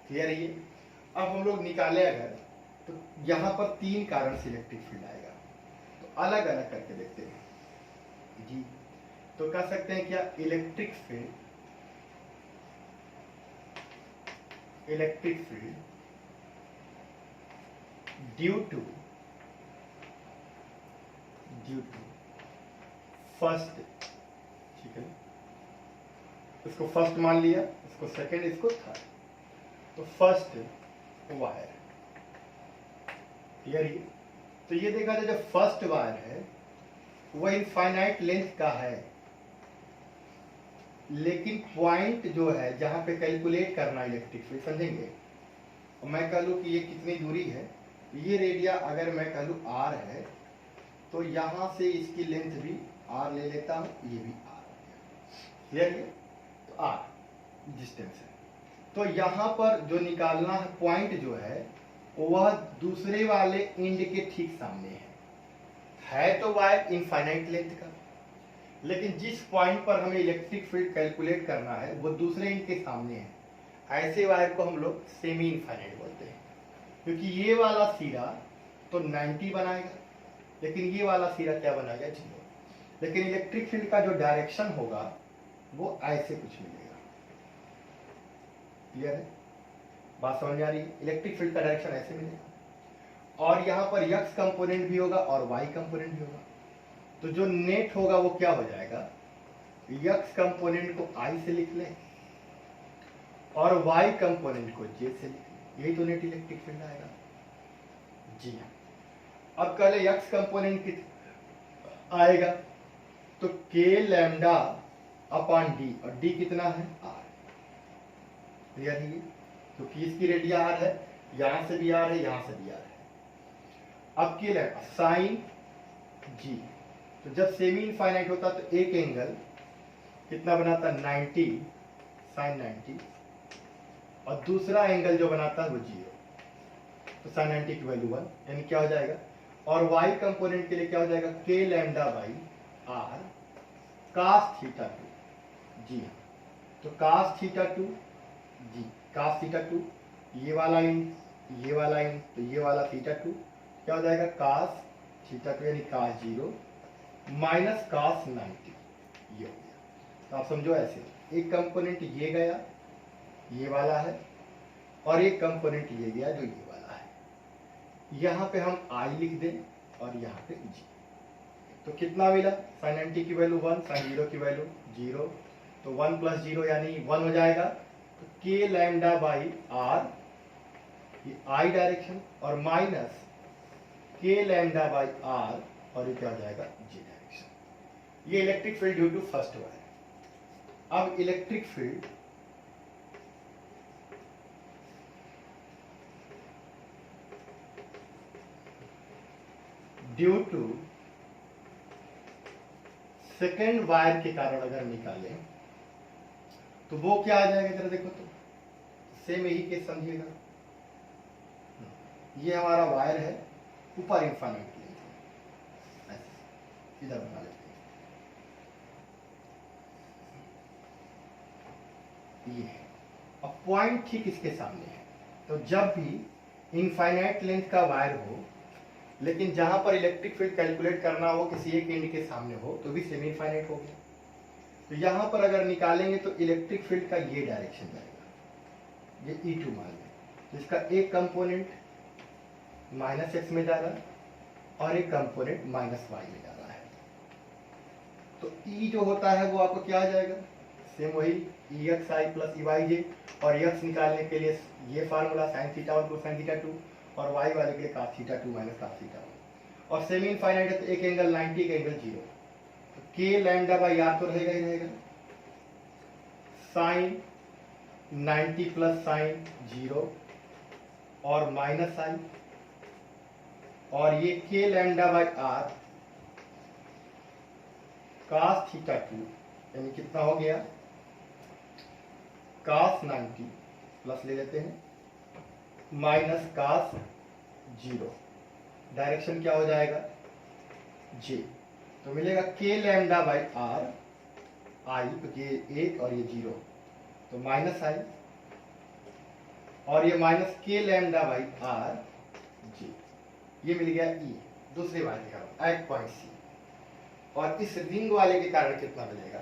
क्लियर है ये? अब हम लोग निकाले अगर, तो यहां पर 3 कारण से इलेक्ट्रिक फील्ड आएगा। तो अलग अलग करके देखते हैं जी। तो कह सकते हैं क्या, electric field due to first, ठीक है, इसको फर्स्ट मान लिया, इसको सेकेंड, इसको थर्ड। तो फर्स्ट वायर, क्लियर है? तो ये देखा जाए जो फर्स्ट वायर है वह इनफाइनाइट लेंथ का है, लेकिन पॉइंट जो है जहां पे कैलकुलेट करना इलेक्ट्रिक फील्ड, समझेंगे? मैं कह लूं कि ये कितनी दूरी है, ये रेडिया अगर मैं कह लूं r है, तो यहां से इसकी लेंथ भी r ले लेता हूं, ये भी r। क्लियर है? तो r डिस्टेंस है। तो यहां पर जो निकालना है पॉइंट जो है वह दूसरे वाले एंड के ठीक सामने है तो वायर इनफाइनाइट लेंथ का, लेकिन जिस पॉइंट पर हमें इलेक्ट्रिक फील्ड कैलकुलेट करना है वो दूसरे एंड के सामने है। ऐसे वायर को हम लोग सेमी इनफाइनाइट बोलते हैं, क्योंकि ये वाला सिरा तो 90 बनाएगा, लेकिन ये वाला सिरा क्या बनाएगा, 0। लेकिन इलेक्ट्रिक फील्ड का जो डायरेक्शन होगा वो ऐसे कुछ मिलेगा। क्लियर है? बात समझ आ रही है? इलेक्ट्रिक फील्ड का डायरेक्शन ऐसे मिलेगा, और यहां पर x कंपोनेंट भी होगा और y कंपोनेंट भी होगा। तो जो नेट होगा वो क्या हो जाएगा, x कंपोनेंट को I से लिख लें और y कंपोनेंट को J से लिख लें, यही तो नेट इलेक्ट्रिक फील्ड आएगा। जी हाँ। अब कह ले x कंपोनेंट कितना आएगा, तो k लैम्डा अपॉन d, और d कितना है, r। क्लियर है? क्योंकि इसकी रेडिया r है, यहां से भी r है, यहां से भी r है। अब के लैम्डा साइन g, तो जब सेमी इनफाइनाइट होता तो एक एंगल कितना बनाता, 90 साइन 90, और दूसरा एंगल जो बनाता है वो 0। तो साइन 90 की वैल्यू 1, यानी क्या हो जाएगा, और y कंपोनेंट के लिए क्या हो जाएगा, k lambda by r cos theta 2। जी हाँ, तो cos थीटा 2 जी, cos थीटा 2, ये वाला इन, ये वाला इन, तो ये वाला थीटा 2 क्या हो जाएगा, cos थीटा 2 यानी cos 0 माइनस cos 90, ये हो गया। तो आप समझो ऐसे, एक कंपोनेंट ये गया, ये वाला है, और एक कंपोनेंट ये गया जो ये वाला है। यहां पे हम I लिख दें और यहां पे G। तो कितना मिला, sin 90 की वैल्यू 1, sin 0 की वैल्यू 0, तो 1 प्लस 0 यानी 1 हो जाएगा। तो k लैम्डा बाई r, ये I डायरेक्शन, और minus k lambda by r, और ये क्या हो जाएगा, J डायरेक्शन। ये electric field due to first wire. अब electric field due to second wire के कारण अगर निकालें तो वो क्या आ जाएगा, जरा देखो तो, सेम यही केस समझिएगा। ये हमारा वायर है, ऊपर इनफाइनाइट लेंथ है, इधर बना लेते हैं, ये है। अब पॉइंट ठीक इसके सामने है। तो जब भी इनफाइनाइट लेंथ का वायर हो, लेकिन जहां पर इलेक्ट्रिक फील्ड कैलकुलेट करना हो किसी एक एंड के सामने हो, तो भी सेमी इनफाइनाइट हो गया। तो यहां पर अगर निकालेंगे तो इलेक्ट्रिक फील्ड का ये डायरेक्शन जाएगा, ये E2 मान लें, जिसका एक कंपोनेंट माइनस एक्स में जा रहा है और एक कंपोनेंट माइनस वाई में जा रहा है। तो E जो होता है वो आपको क्या आ जाएगा, सेम वही EXI प्लस EYJ, और x निकालने के लिए ये formula sin theta 1 sin theta 2, और y वाले के लिए cos theta 2 minus cos theta 1। और सेमी इनफाइनाइट है तो एक एंगल 90, एक एंगल 0, तो k लैम्डा बाई r तो रहेगा ही रहेगा, साइन 90 प्लस साइन 0 और माइनस साइन, और ये k lambda by r cos theta 2 यानी कितना हो गया, cos 90 प्लस ले लेते हैं माइनस कास जीरो, डायरेक्शन क्या हो जाएगा जे, तो मिलेगा के लैम्डा बाई आर आई, तो ये एक और ये जीरो तो माइनस आई, और ये minus k lambda by r जे, ये मिल गया ई दूसरे वाले का एट पॉइंट सी। और इस रिंग वाले के कारण कितना मिलेगा,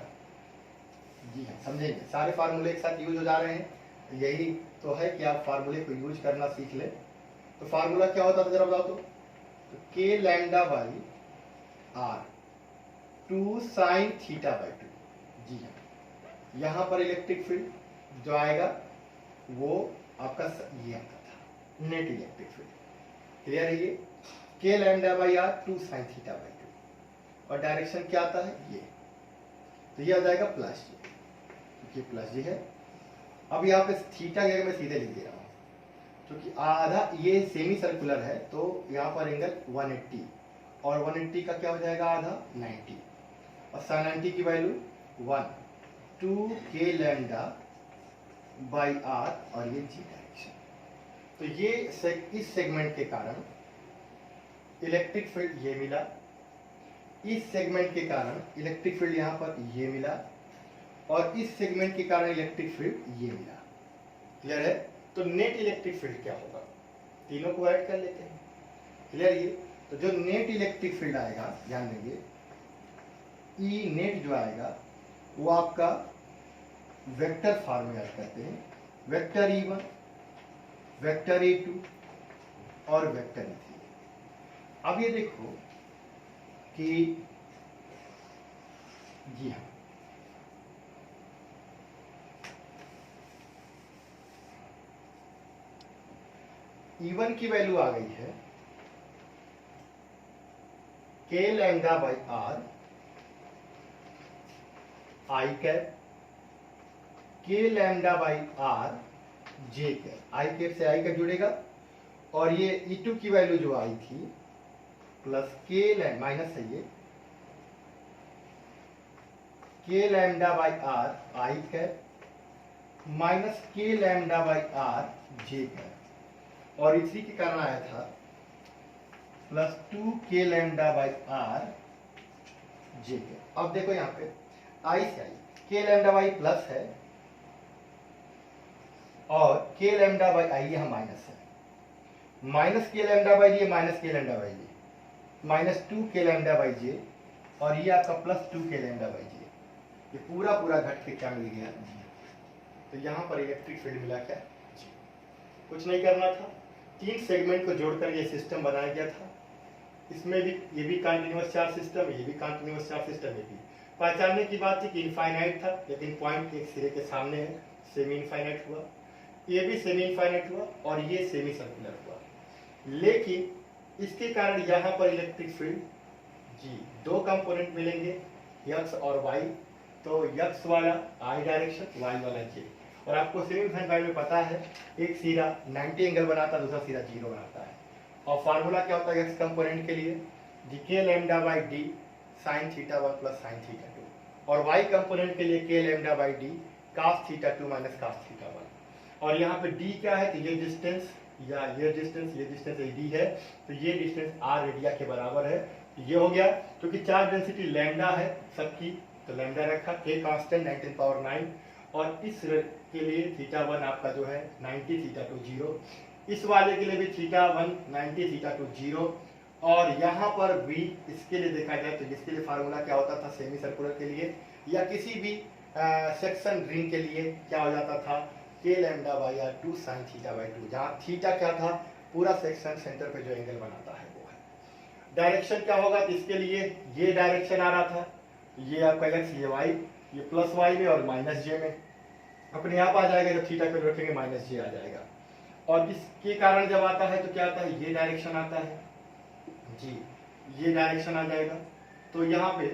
जी हाँ समझेंगे, सारे फार्मूले एक साथ यूज हो जा रहे हैं, यही तो है कि आप फार्मूले को यूज करना सीख ले। तो फार्मूला क्या होता था जरा बताओ तो K lambda by R 2 sine theta by 2, जी हाँ, यहाँ पर इलेक्ट्रिक फील्ड जो आएगा वो आपका ये आता था नेट इलेक्ट्रिक फील्ड, क्लियर है ये, के lambda by R 2 sine theta by 2, और डायरेक्शन क्या आता है ये, तो ये आ जाएगा प्लस जी, ये प्लस जी है। अब यहाँ पे थीटा की मैं सीधे लिख दे रहा हूँ, क्योंकि आधा ये सेमी सर्कुलर है तो यहाँ पर एंगल 180, और 180 का क्या हो जाएगा आधा 90, और sin 90 की वैल्यू 1 2 के लैम्डा बाई आर, और ये जी डायरेक्शन। तो ये इस सेगमेंट के कारण इलेक्ट्रिक फील्ड ये मिला, इस सेगमेंट के कारण इलेक्ट्रिक फील्ड यहाँ पर ये मिला, और इस सेगमेंट के कारण इलेक्ट्रिक फील्ड ये मिला, क्लियर है। तो नेट इलेक्ट्रिक फील्ड क्या होगा, तीनों को ऐड कर लेते हैं, क्लियर ये। तो जो नेट इलेक्ट्रिक फील्ड आएगा ध्यान देंगे, ई नेट जो आएगा वो आपका वेक्टर फॉर्म में ऐड करते हैं, वेक्टर E1, वेक्टर E2 और वेक्टर E3। अब ये देखो कि जी हाँ E1 की वैल्यू आ गई है के lambda by r i cap, k lambda by r j cap, i cap से आई कैप जुड़ेगा, और ये E2 की वैल्यू जो आई थी प्लस के माइनस है ये के lambda by r i cap minus k lambda by r j cap, और इसी के कारण आया था प्लस 2 के लैम्डा बाई आर जे के। अब देखो यहाँ पे आई से आई, के लैम्डा बाई प्लस है और के लैम्डा बाई आई यहाँ माइनस है, minus k lambda by J minus k lambda by J, minus 2 के लैम्डा बाई जे, और ये आपका प्लस 2 के लैम्डा बाई जे, ये पूरा पूरा घट के क्या मिल गया जी। तो यहाँ पर इलेक्ट्रिक फील्ड मिला क्या जी, कुछ नहीं करना था, 3 सेगमेंट को जोड़कर ये सिस्टम बनाया गया था, इसमें भी ये भी कंटिन्यूअस चार्ज सिस्टम, ये भी कंटिन्यूअस चार्ज सिस्टम, ये भी पहचानने की बात थी कि इनफाइनाइट था, लेकिन पॉइंट एक सिरे के सामने है, सेमी इनफाइनाइट हुआ, ये भी सेमी इनफाइनाइट हुआ, और ये सेमी सर्कुलर हुआ, लेकिन इसके कारण यहाँ पर इलेक्ट्रिक फील्ड जी 2 कंपोनेंट मिलेंगे x और y, तो x वाला i डायरेक्शन, y वाला j, और आपको सेमी इनफाइनाइट में पता है एक सिरा 90 एंगल बनाता है, दूसरा सिरा 0 बनाता है, और फार्मूला क्या होता है x कंपोनेंट के लिए जी K lambda by D sine theta 1 plus sine theta 2, और y कंपोनेंट के लिए K lambda by D cos theta 2 minus cos theta 1, और यहाँ पे d क्या है, तो ये डिस्टेंस या ये डिस्टेंस d है, तो ये डिस्टेंस r रेडिया के बराबर है, ये हो गया। क्योंकि चार्ज डेंसिटी लैम्डा है सबकी, तो लैम्डा रखा, k कांस्टेंट 10⁹, और इस के लिए थीटा 1 आपका जो है 90 थीटा 2 0, इस वाले के लिए भी थीटा 1 90 थीटा 2 0, और यहाँ पर भी इसके लिए देखा जाए तो इसके लिए फार्मूला क्या होता था सेमी सर्कुलर के लिए या किसी भी सेक्शन रिंग के लिए क्या हो जाता था K lambda by R 2 sine theta by 2, जहाँ थीटा क्या था पूरा सेक्शन सेंटर पे जो एंगल बनाता है वो है। डायरेक्शन क्या होगा, तो इसके लिए ये डायरेक्शन आ रहा था, ये आपका x, ये y, ये प्लस y में और माइनस j में, अपने आप आ जाएगा, जब थीटा पे रखेंगे माइनस j आ जाएगा, और इसके कारण जब आता है तो क्या आता है, ये डायरेक्शन आता है जी, ये डायरेक्शन आ जाएगा, तो यहाँ पे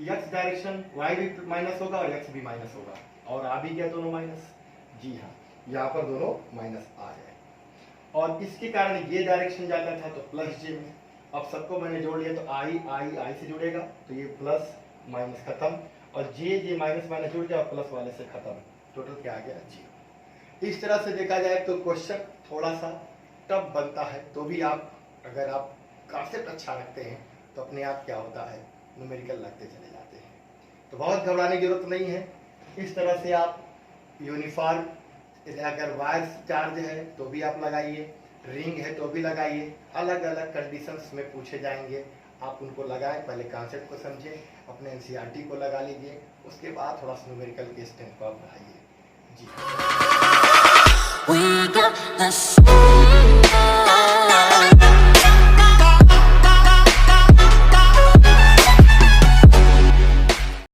x डायरेक्शन y भी माइनस होगा और x भी माइनस होगा, और आ भी गया दोनों माइनस, जी हाँ यहाँ पर दोनों माइनस आ जाए, और इसके कारण ये डायरेक्शन जाता था तो प्लस j में, अब सबको मैंने जोड़ लिया तो i से जुड़ेगा, तो ये प्लस माइनस खत्म, और j माइनस माइनस जुड़ गया और प्लस वाले से खत्म, टोटल क्या आ गया 0। इस तरह से देखा जाए तो क्वेश्चन थोड़ा सा टफ बनता है तो भी आप, अगर आप कॉन्सेप्ट अच्छा रखते हैं तो अपने आप क्या होता है, न्यूमेरिकल लगते चले जाते हैं। तो बहुत घबराने की जरूरत नहीं है। इस तरह से आप यूनिफॉर्म, अगर वायर चार्ज है तो भी आप लगाइए, रिंग है तो भी लगाइए, अलग अलग कंडीशंस में पूछे जाएंगे, आप उनको लगाएं। पहले कॉन्सेप्ट को समझें, अपने एनसीईआरटी को लगा लीजिए, उसके बाद थोड़ा सा न्यूमेरिकल के स्ट्रेंथ को आप बढ़ाइए। जी।